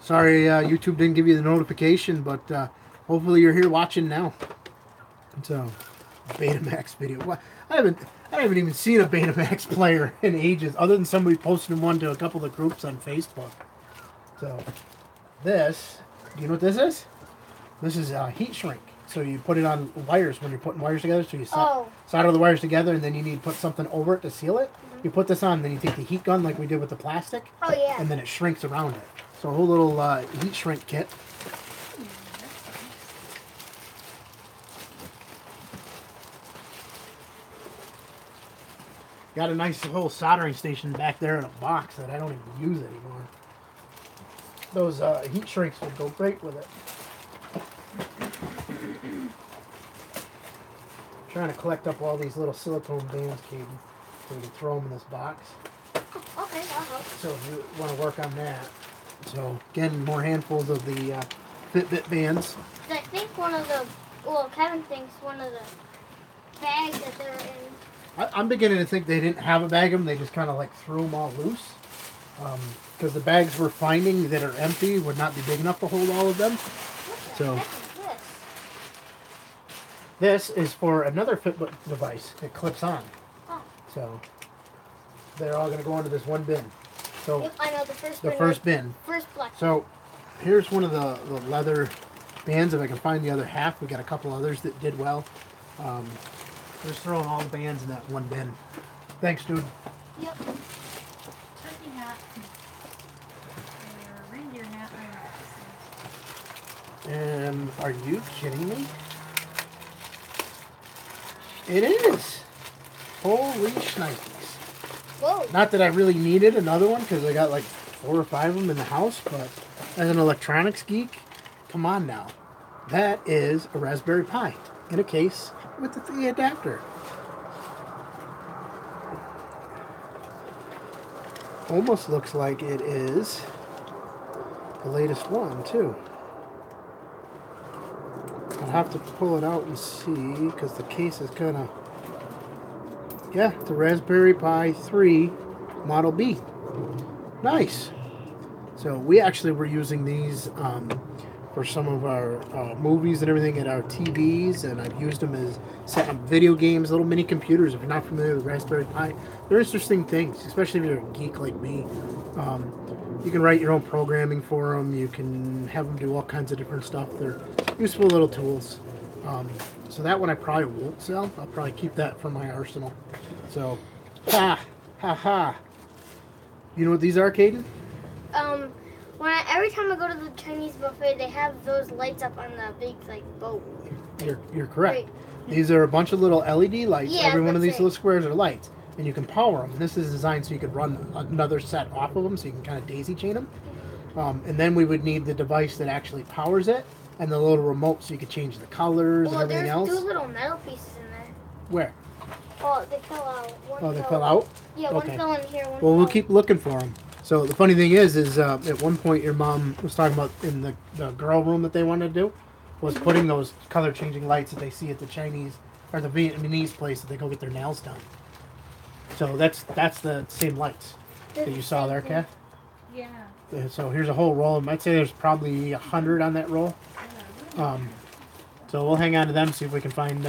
sorry YouTube didn't give you the notification, but hopefully you're here watching now. So, Betamax video. What? I haven't even seen a Betamax player in ages, other than somebody posting one to a couple of the groups on Facebook. So, this, do you know what this is? This is heat shrink. So you put it on wires when you're putting wires together. So you solder the wires together, and then you need to put something over it to seal it. Mm-hmm. You put this on, then you take the heat gun like we did with the plastic. Oh yeah. And then it shrinks around it. So a whole little heat shrink kit. Got a nice little soldering station back there in a box that I don't even use anymore. Those heat shrinks would go great with it. Trying to collect up all these little silicone bands, Katie, so we can throw them in this box. Okay, that'll help. So if you want to work on that. So again, more handfuls of the Fitbit bands. I think Kevin thinks one of the bags that they're in. I'm beginning to think they didn't have a bag of them. They just kind of like threw them all loose. Because the bags we're finding that are empty would not be big enough to hold all of them. What the So heck is this? this is for another Fitbit device. It clips on. Oh. So they're all going to go into this one bin. So Yep, I know the first the bin. first bin. First black. So here's one of the leather bands. If I can find the other half, we got a couple others that did well. We're just throwing all the bands in that one bin. Thanks, dude. Yep. Turkey hat. Or reindeer hat. And are you kidding me? It is. Holy shnikes. Whoa. Not that I really needed another one because I got like 4 or 5 of them in the house, but as an electronics geek, come on now. That is a Raspberry Pi in a case with the adapter. Almost looks like it is the latest one too. I'll have to pull it out and see because the case is kind of, yeah, the Raspberry Pi 3 Model B. Nice. So we actually were using these for some of our movies and everything at our TVs, and I've used them as set up video games, little mini computers. If you're not familiar with Raspberry Pi, they're interesting things, especially if you're a geek like me. You can write your own programming for them. You can have them do all kinds of different stuff. They're useful little tools. So that one I probably won't sell. I'll probably keep that for my arsenal. So, ha. You know what these are, Caden? Every time I go to the Chinese buffet, they have those lights up on the big boat. You're correct. Right. These are a bunch of little LED lights. Yeah, Every one of these that's it. little squares are lights, and you can power them. This is designed so you could run another set off of them, so you can kind of daisy chain them. And then we would need the device that actually powers it, and the little remote so you could change the colors and everything else. There's 2 little metal pieces in there. Where? Oh, they fell out. They fell out? Yeah, Okay. one fell in here. One Well, we'll fell keep looking for them. So the funny thing is at one point your mom was talking about in the girl room that they wanted to do, was putting those color changing lights that they see at the Chinese or the Vietnamese place that they go get their nails done. So that's the same lights that you saw there, Kath. Yeah. So here's a whole roll. I'd say there's probably 100 on that roll. So we'll hang on to them, see if we can find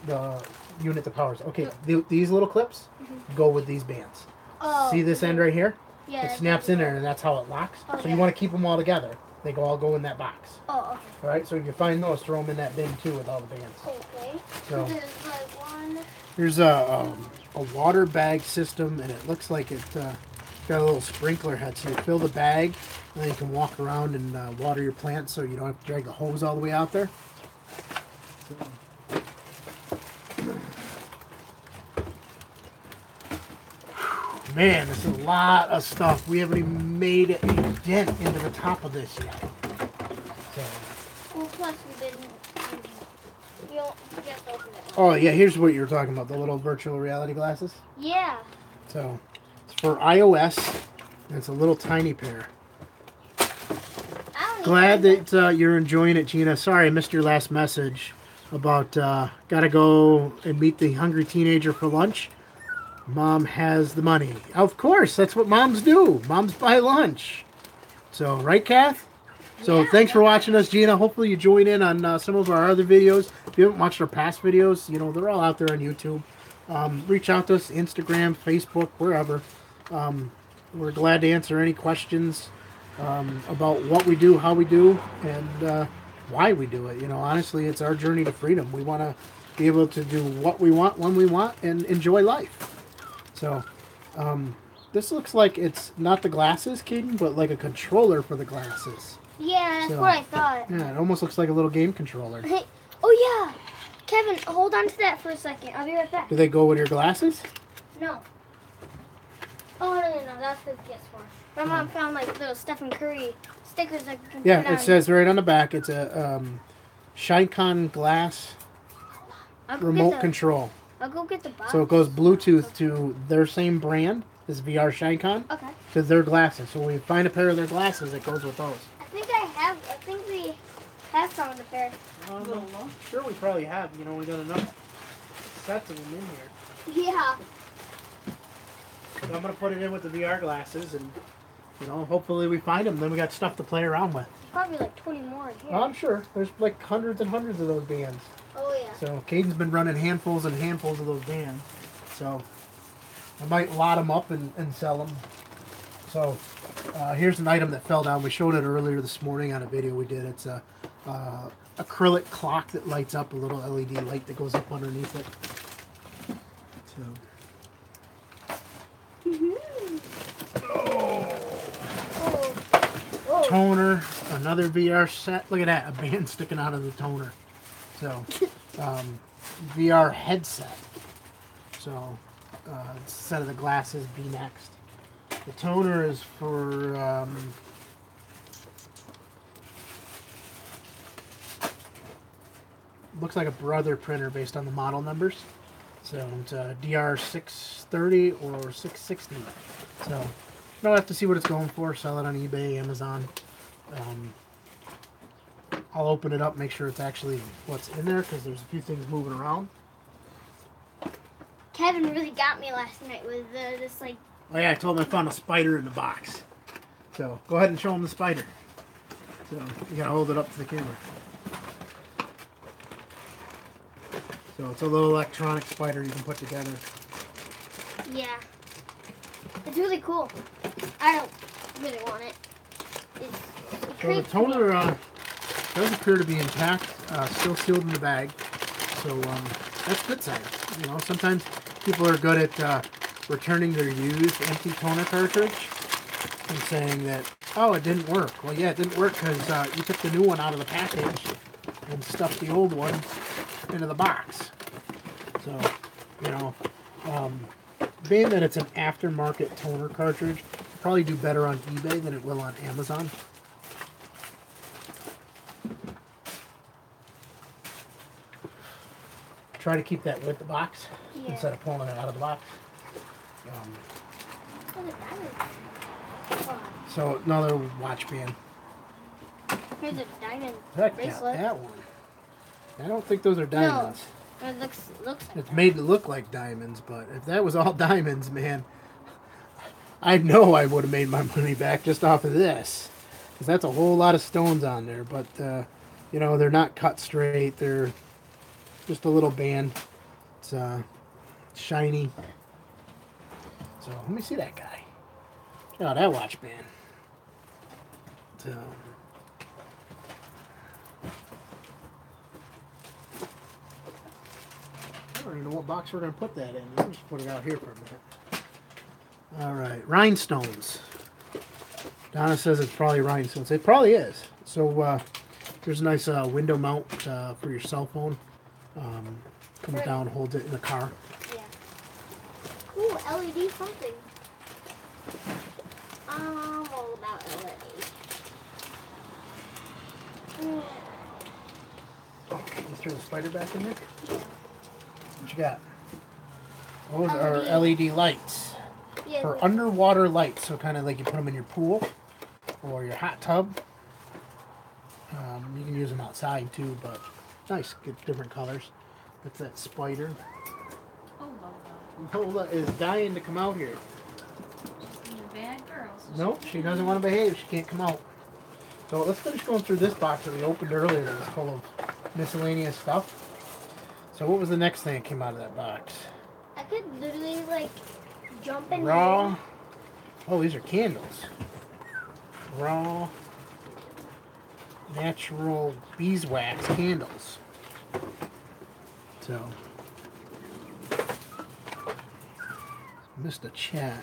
the unit that powers. Okay, these little clips go with these bands. Oh, See this end right here? Yeah. It snaps in there, and that's how it locks. So Okay. you want to keep them all together. They all go in that box. Oh, okay. All right. So if you find those, throw them in that bin too with all the bands. Okay. So There's one. here's a water bag system, and it looks like it got a little sprinkler head. So you fill the bag, and then you can walk around and water your plants, so you don't have to drag the hose all the way out there. So, man, this is a lot of stuff. We haven't even made a dent into the top of this yet. So, Well, plus we didn't. You just open it. oh yeah, here's what you were talking about, the little virtual reality glasses. Yeah. So it's for iOS, and it's a little tiny pair. I don't Glad even- that you're enjoying it, Gina. Sorry I missed your last message about gotta go and meet the hungry teenager for lunch. Mom has the money. Of course, that's what moms do. Moms buy lunch. So, right, Kath? So, Yeah. thanks for watching us, Gina. Hopefully you join in on some of our other videos. If you haven't watched our past videos, they're all out there on YouTube. Reach out to us, Instagram, Facebook, wherever. We're glad to answer any questions about what we do, how we do, and why we do it. Honestly, it's our journey to freedom. We want to be able to do what we want, when we want, and enjoy life. So, this looks like it's not the glasses, Caden, but like a controller for the glasses. Yeah, that's So- what I thought. Yeah, it almost looks like a little game controller. Hey, oh yeah, Kevin, hold on to that for a second. I'll be right back. Do they go with your glasses? No. Oh no, that's the PS4. My mom found little Stephen Curry stickers that you can Yeah, put on. it says right on the back. It's a Shinecon glass I'll go remote get the, control. I'll go get the box. So it goes Bluetooth to their same brand, this VR Shinecon, Okay. to their glasses. So when we find a pair of their glasses, it goes with those. I think we have found a pair. I'm sure we probably have. We got enough sets of them in here. Yeah. So I'm going to put it in with the VR glasses, and, hopefully we find them. Then we got stuff to play around with. Probably 20 more in here. Well, I'm sure. There's like hundreds and hundreds of those bands. Oh yeah. So Caden's been running handfuls and handfuls of those bands. So I might lot them up and sell them. So here's an item that fell down. We showed it earlier this morning on a video we did. It's a acrylic clock that lights up, a little LED light that goes up underneath it. So. Oh. Toner, another VR set. Look at that, a band sticking out of the toner. So, VR headset. So, instead of the glasses, be next. The toner is for looks like a Brother printer based on the model numbers. So it's a DR630 or 660. So I'll have to see what it's going for. Sell it on eBay, Amazon. I'll open it up, make sure it's actually what's in there, because there's a few things moving around. Kevin really got me last night with this Oh yeah, I told him I found a spider in the box. So go ahead and show him the spider. So you gotta hold it up to the camera. So it's a little electronic spider you can put together. Yeah. It's really cool. I don't really want it. It So the creeps me. toner does appear to be intact, still sealed in the bag. So that's a good sign. You know, sometimes people are good at returning their used empty toner cartridge and saying that, oh, it didn't work. Well, yeah, it didn't work because you took the new one out of the package and stuffed the old one into the box. So, you know, being that it's an aftermarket toner cartridge, it'll probably do better on eBay than it will on Amazon. Try to keep that with the box instead of pulling it out of the box. So another watch band. Here's a diamond Heck yeah, bracelet. that one. I don't think those are diamonds. No, it looks like It's made to look like diamonds, but if that was all diamonds, man, I know I would have made my money back just off of this. Because that's a whole lot of stones on there. But, you know, they're not cut straight. They're just a little band. It's shiny. So, let me see that guy. Check out that watch band. So, I don't even know what box we're going to put that in. Let's just put it out here for a minute. All right, rhinestones. Donna says it's probably rhinestones. It probably is. So there's a nice window mount for your cell phone. Comes down, holds it in the car. Yeah. Ooh, LED something. I'm all about LED. Let's throw the spider back in there. What you got? Those are LED lights. Yeah, For underwater lights, so kind of like you put them in your pool or your hot tub. You can use them outside too, but nice, get different colors. That's that spider. Oh, Lola. Lola is dying to come out here. You're a bad girl. Nope, she doesn't want to behave. She can't come out. So let's finish going through this box that we opened earlier that was full of miscellaneous stuff. So what was the next thing that came out of that box? I could literally like jump in Raw. here. Oh, these are candles. Raw natural beeswax candles. So missed a chat.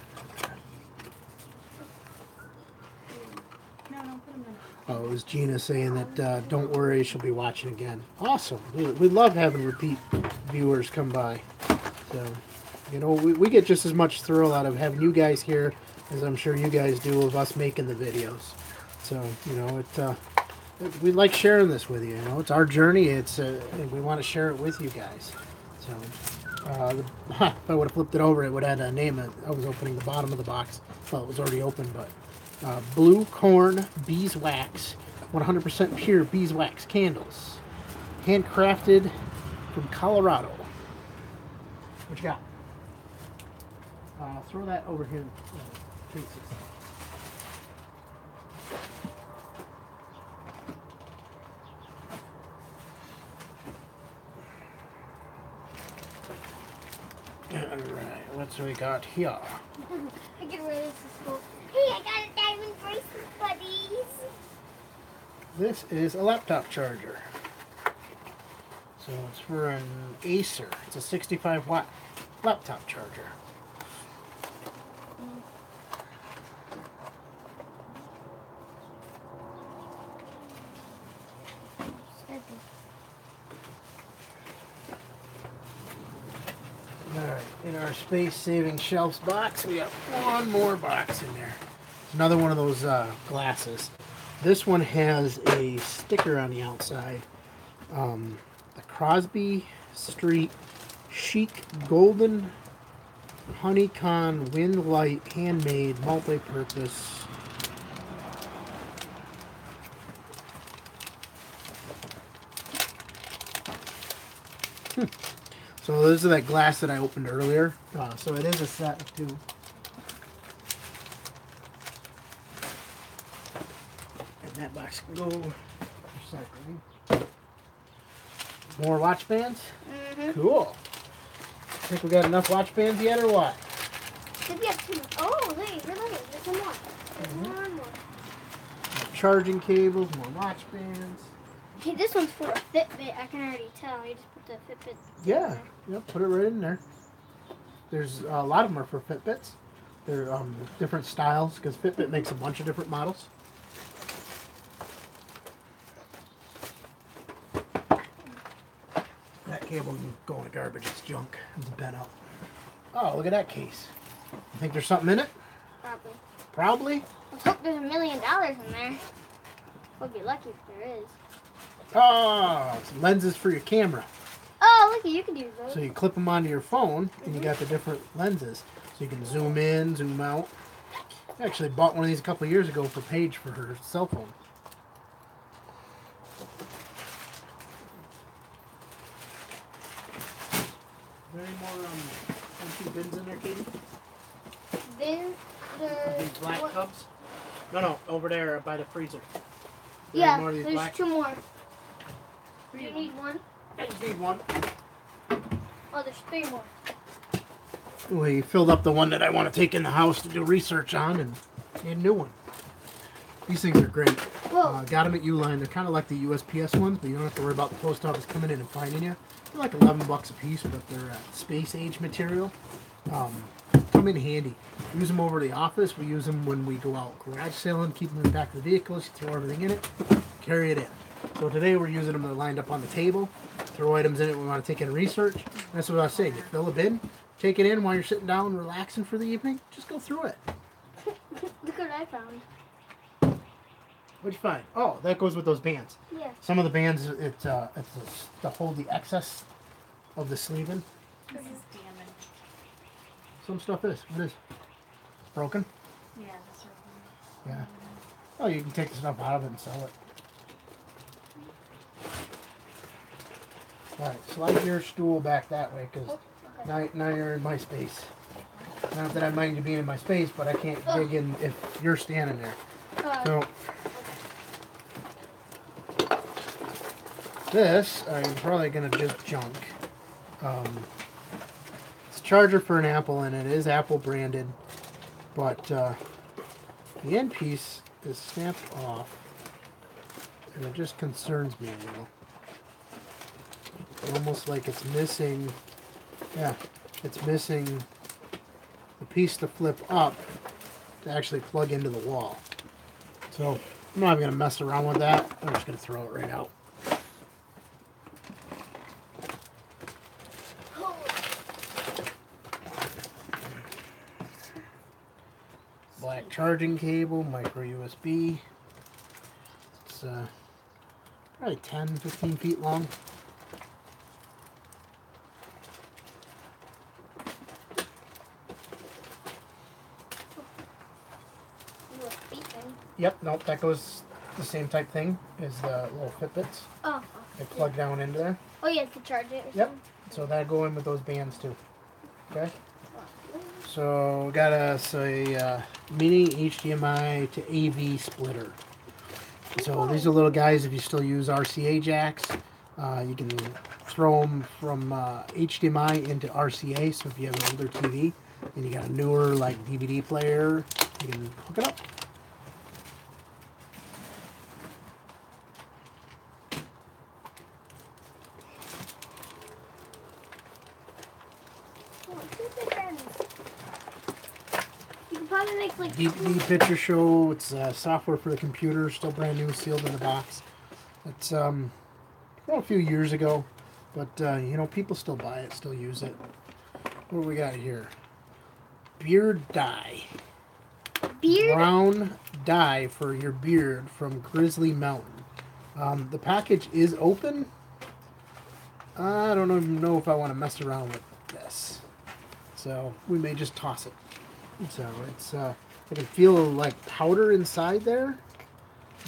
No, don't put them in. Oh, it was Gina saying that don't worry, she'll be watching again. Awesome. We love having repeat viewers come by. So, you know, we get just as much thrill out of having you guys here as I'm sure you guys do of us making the videos. So, you know, we like sharing this with you. You know, it's our journey. It's we want to share it with you guys. So, if I would have flipped it over, it would have had a name. I was opening the bottom of the box. Well, it was already open, but blue corn beeswax, 100% pure beeswax candles, handcrafted from Colorado. What you got? Throw that over here. Tracy's. Alright, what's we got here? I get rid of this school. Hey, I got a diamond bracelet, buddies. This is a laptop charger. So it's for an Acer. It's a 65 watt laptop charger. Alright, in our space-saving shelves box, we got one more box in there. It's another one of those glasses. This one has a sticker on the outside. The Crosby Street Chic Golden Honeycon Wind Light Handmade Multi-Purpose. So this is that glass that I opened earlier. So it is a set of two. That box can go recycling. More watch bands? Mm-hmm. Cool. Think we got enough watch bands yet or what? I think we have 2 more. Oh, wait, there's some more. There's more and more. Charging cables, more watch bands. Okay, this one's for a Fitbit. I can already tell. You just put the Fitbit. Yeah, yep, put it right in there. There's a lot of them are for Fitbits. They're different styles because Fitbit makes a bunch of different models. That cable can go in the garbage. It's junk. It's bent up. Oh, look at that case. You think there's something in it? Probably. Probably. Let's hope there's $1 million in there. We'll be lucky if there is. Oh, some lenses for your camera. Oh, look, you can use those. So you clip them onto your phone, and you got the different lenses. So you can zoom in, zoom out. I actually bought one of these a couple of years ago for Paige for her cell phone. Are there any more empty bins in there, Katie? Then These black what? tubs? No, over there by the freezer. Yeah, More of these there's black? 2 more. Do you need one? I just need one. Oh, there's 3 more. We filled up the one that I want to take in the house to do research on, and need a new one. These things are great. Whoa. Got them at Uline. They're kind of like the USPS ones, but you don't have to worry about the post office coming in and finding you. They're like $11 a piece, but they're space age material. Come in handy. Use them over the office. We use them when we go out garage sailing, keep them in the back of the vehicles, you throw everything in it, carry it in. So today we're using them. They're lined up on the table. Throw items in it we want to take in research. That's what I was saying. You fill a bin, take it in while you're sitting down relaxing for the evening. Just go through it. Look what I found. What'd you find? Oh, that goes with those bands. Yeah. Some of the bands, it's to hold the excess of the sleeving. This is damaged. Some stuff is. What is? Broken? Yeah, this one. Yeah. Oh, you can take the stuff out of it and sell it. Alright, slide your stool back that way, because now you're in my space. Not that I mind you being in my space, but I can't dig in if you're standing there. So, this, I'm probably going to just junk. It's a charger for an Apple, and it is Apple branded, but the end piece is snapped off, and it just concerns me a little. Almost like it's missing, yeah, it's missing the piece to flip up to actually plug into the wall. So I'm not even going to mess around with that. I'm just going to throw it right out. Black charging cable, micro USB. It's probably 10, 15 feet long. Yep, nope, that goes the same type thing as the little Fitbits. Oh. They plug down into there. Oh, you have to charge it or Yep. something? So that'll go in with those bands too. Okay. So got us a mini HDMI to AV splitter. So these are little guys. If you still use RCA jacks, you can throw them from HDMI into RCA. So if you have an older TV and you got a newer like DVD player, you can hook it up. Like DVD picture show. It's software for the computer, still brand new, sealed in the box. It's from a few years ago, but you know, people still buy it, still use it. What do we got here? Beard dye. beard. Brown dye for your beard from Grizzly Mountain. The package is open. I don't even know if I want to mess around with this, so we may just toss it. So it's I can feel like powder inside there,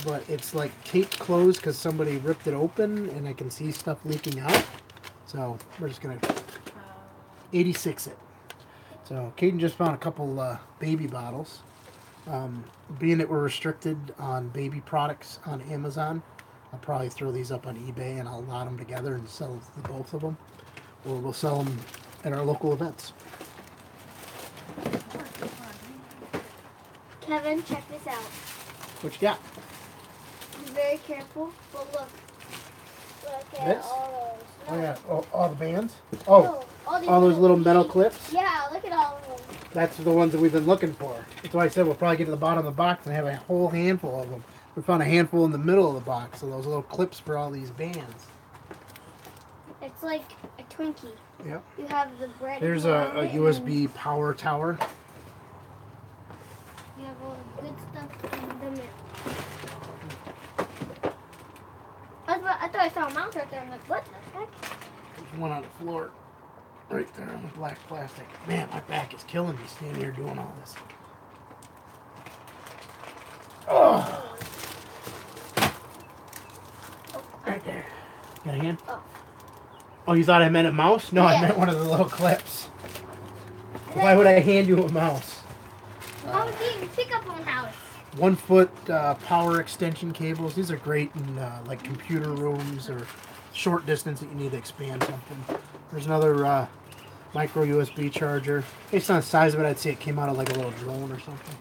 but it's like taped closed because somebody ripped it open, and I can see stuff leaking out. So we're just gonna 86 it. So Caden just found a couple baby bottles. Being that we're restricted on baby products on Amazon, I'll probably throw these up on eBay and I'll lot them together and sell the both of them. Or we'll sell them at our local events. Kevin, check this out. What you got? Be very careful, but look. Look at This? all those. Oh, yeah. Oh, all the bands? No, Oh, these all those little metal clips? Yeah, look at all of them. That's the ones that we've been looking for. That's why I said we'll probably get to the bottom of the box and have a whole handful of them. We found a handful in the middle of the box, so those little clips for all these bands. It's like a Twinkie. Yep. You have the bread. There's a USB power tower. You have all the good stuff in the middle. I thought I saw a mouse right there. I'm like, what the heck? There's one on the floor. Right there on the black plastic. Man, my back is killing me standing here doing all this. Oh! Right there. Got a hand? Oh. Oh, you thought I meant a mouse? No, I Yeah. meant one of the little clips. Why would I hand you a mouse? How would you pick up on house? 1 foot power extension cables. These are great in like computer rooms or short distance that you need to expand something. There's another micro USB charger. Based on the size of it, I'd say it came out of like a little drone or something.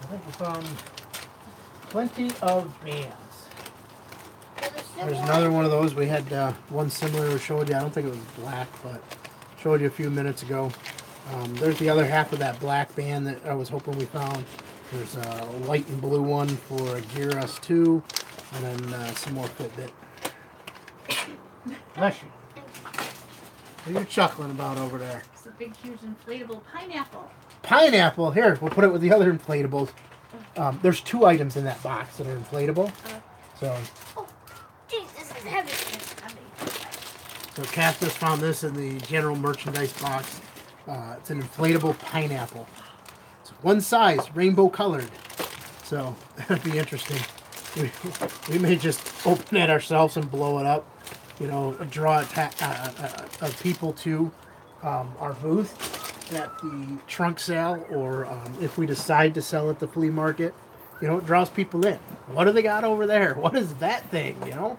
I think we found plenty of bands. There's another one of those. We had one similar we showed you. I don't think it was black, but showed you a few minutes ago. There's the other half of that black band that I was hoping we found. There's a white and blue one for a Gear S2, and then some more Fitbit. Bless you. What are you chuckling about over there? It's a big, huge inflatable pineapple. Pineapple. Here, we'll put it with the other inflatables. There's 2 items in that box that are inflatable. So, Oh, jeez, this is heavy. It's heavy. so Cass just found this in the general merchandise box. It's an inflatable pineapple. It's one size, rainbow colored. So that'd be interesting. We may just open it ourselves and blow it up. You know, draw people to our booth at the trunk sale, or if we decide to sell at the flea market. You know, it draws people in. What do they got over there? What is that thing, you know?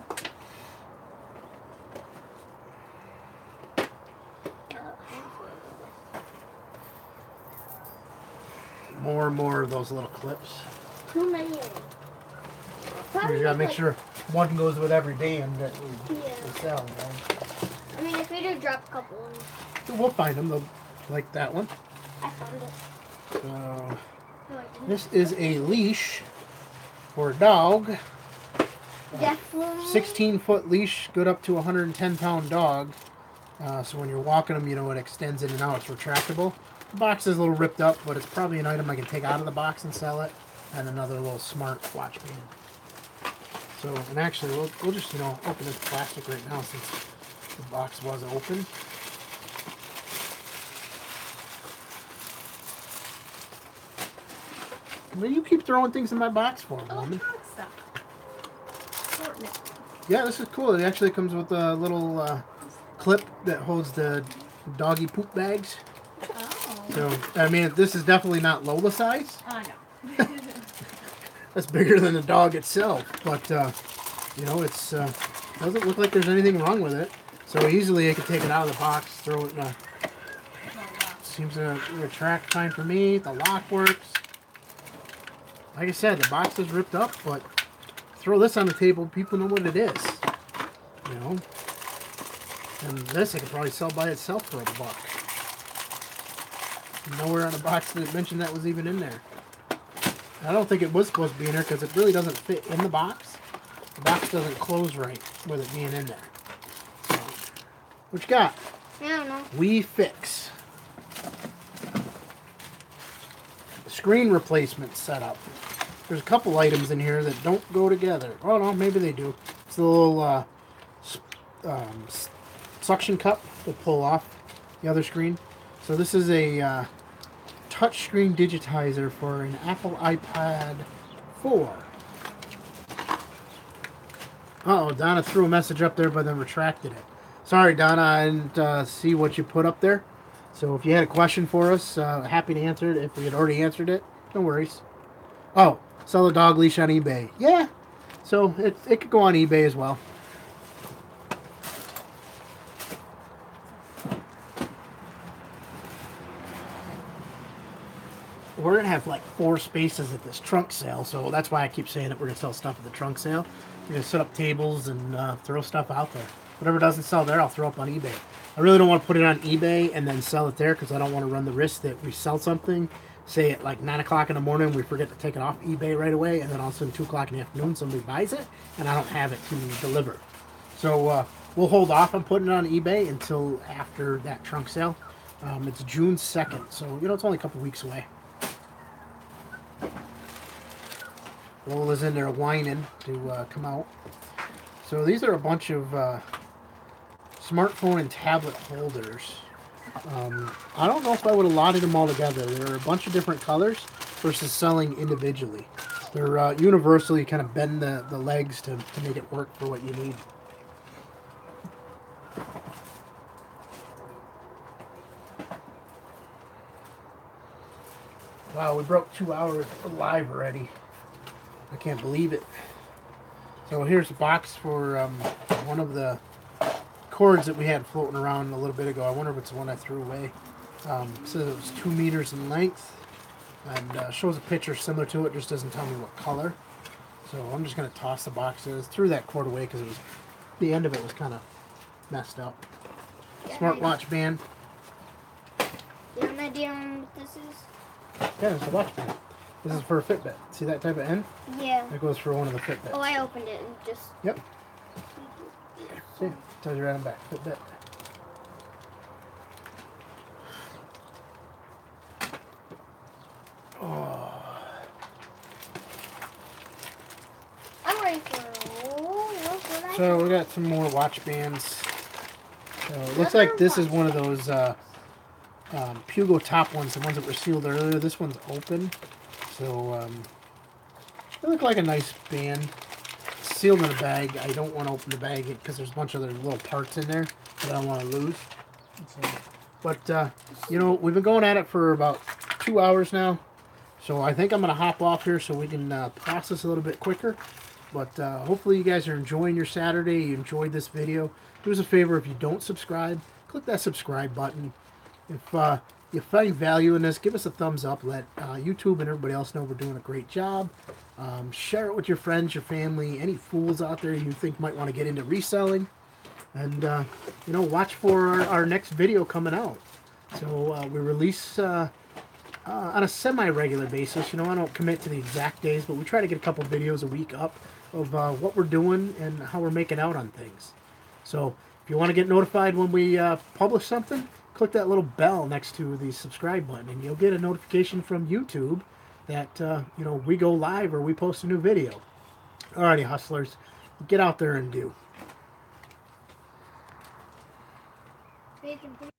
More and more of those little clips. Too many of them. We gotta make sure one goes with every band that we sell. I mean, if we do drop a couple of them, So we'll find them. They'll like that one. I found it. So No, I didn't. this is a leash for a dog. Definitely. 16-foot leash, good up to a 110-pound dog. So when you're walking them, you know, it extends in and out. It's retractable. The box is a little ripped up, but it's probably an item I can take out of the box and sell it. And another little smart watch band. So, and actually, we'll just, you know, open this plastic right now since the box was open. Well, you keep throwing things in my box for me, woman. Electronic stuff. Assortment. Yeah, this is cool. It actually comes with a little clip that holds the doggy poop bags. Oh. So, I mean, this is definitely not Lola size. No. That's bigger than the dog itself. But, you know, it's doesn't look like there's anything wrong with it. So easily I could take it out of the box, throw it in a... Seems to retract fine for me. The lock works. Like I said, the box is ripped up, but throw this on the table, people know what it is. You know? And this I could probably sell by itself for $1. Nowhere on the box did it mention that was even in there. I don't think it was supposed to be in there because it really doesn't fit in the box. The box doesn't close right with it being in there. So, what you got? I don't know. We Fix. Screen replacement setup. There's a couple items in here that don't go together. Oh no, maybe they do. It's a little suction cup to pull off the other screen. So this is a touch screen digitizer for an Apple iPad 4. Uh-oh, Donna threw a message up there but then retracted it. Sorry, Donna, I didn't see what you put up there. So if you had a question for us, happy to answer it. If we had already answered it, no worries. Oh, sell a dog leash on eBay. Yeah, so it could go on eBay as well. We're going to have like 4 spaces at this trunk sale, so that's why I keep saying that we're going to sell stuff at the trunk sale. We're going to set up tables and throw stuff out there. Whatever doesn't sell there, I'll throw up on eBay. I really don't want to put it on eBay and then sell it there because I don't want to run the risk that we sell something, say at like 9 o'clock in the morning, we forget to take it off eBay right away, and then all of a sudden 2 o'clock in the afternoon somebody buys it, and I don't have it to deliver. So we'll hold off on putting it on eBay until after that trunk sale. It's June 2nd, so it's only a couple weeks away. Lola's in there whining to come out. So these are a bunch of smartphone and tablet holders. I don't know if I would have lotted them all together. There are a bunch of different colors versus selling individually. They're universally kind of bend the legs to make it work for what you need. Wow, we broke 2 hours live already. I can't believe it. So here's a box for one of the cords that we had floating around a little bit ago. I wonder if it's the one I threw away. It says it was 2 meters in length and shows a picture similar to it, just doesn't tell me what color. So I'm just going to toss the box. I threw that cord away because the end of it was kind of messed up. Smartwatch band. You have an idea on what this is? Yeah, it's a watch band. This is for a Fitbit. See that type of end? Yeah. That goes for one of the Fitbits. Oh, I opened it and just... Yep. See, tells you right on the back. Fitbit. Oh. I'm ready for... Oh, So we got some more watch bands. So it looks like this is one of those Pugo top ones, the ones that were sealed earlier. This one's open. So they look like a nice band. It's sealed in a bag. I don't want to open the bag because there's a bunch of other little parts in there that I don't want to lose. So, but, we've been going at it for about 2 hours now. So I think I'm going to hop off here so we can process a little bit quicker. But hopefully you guys are enjoying your Saturday. You enjoyed this video. Do us a favor, if you don't subscribe, click that subscribe button. If you find value in this, give us a thumbs up. Let YouTube and everybody else know we're doing a great job. Share it with your friends, your family, any fools out there you think might want to get into reselling. And, watch for our next video coming out. So we release on a semi-regular basis. I don't commit to the exact days, but we try to get a couple videos a week up of what we're doing and how we're making out on things. So if you want to get notified when we publish something, click that little bell next to the subscribe button, and you'll get a notification from YouTube that, we go live or we post a new video. Alrighty, hustlers, get out there and do. Bacon.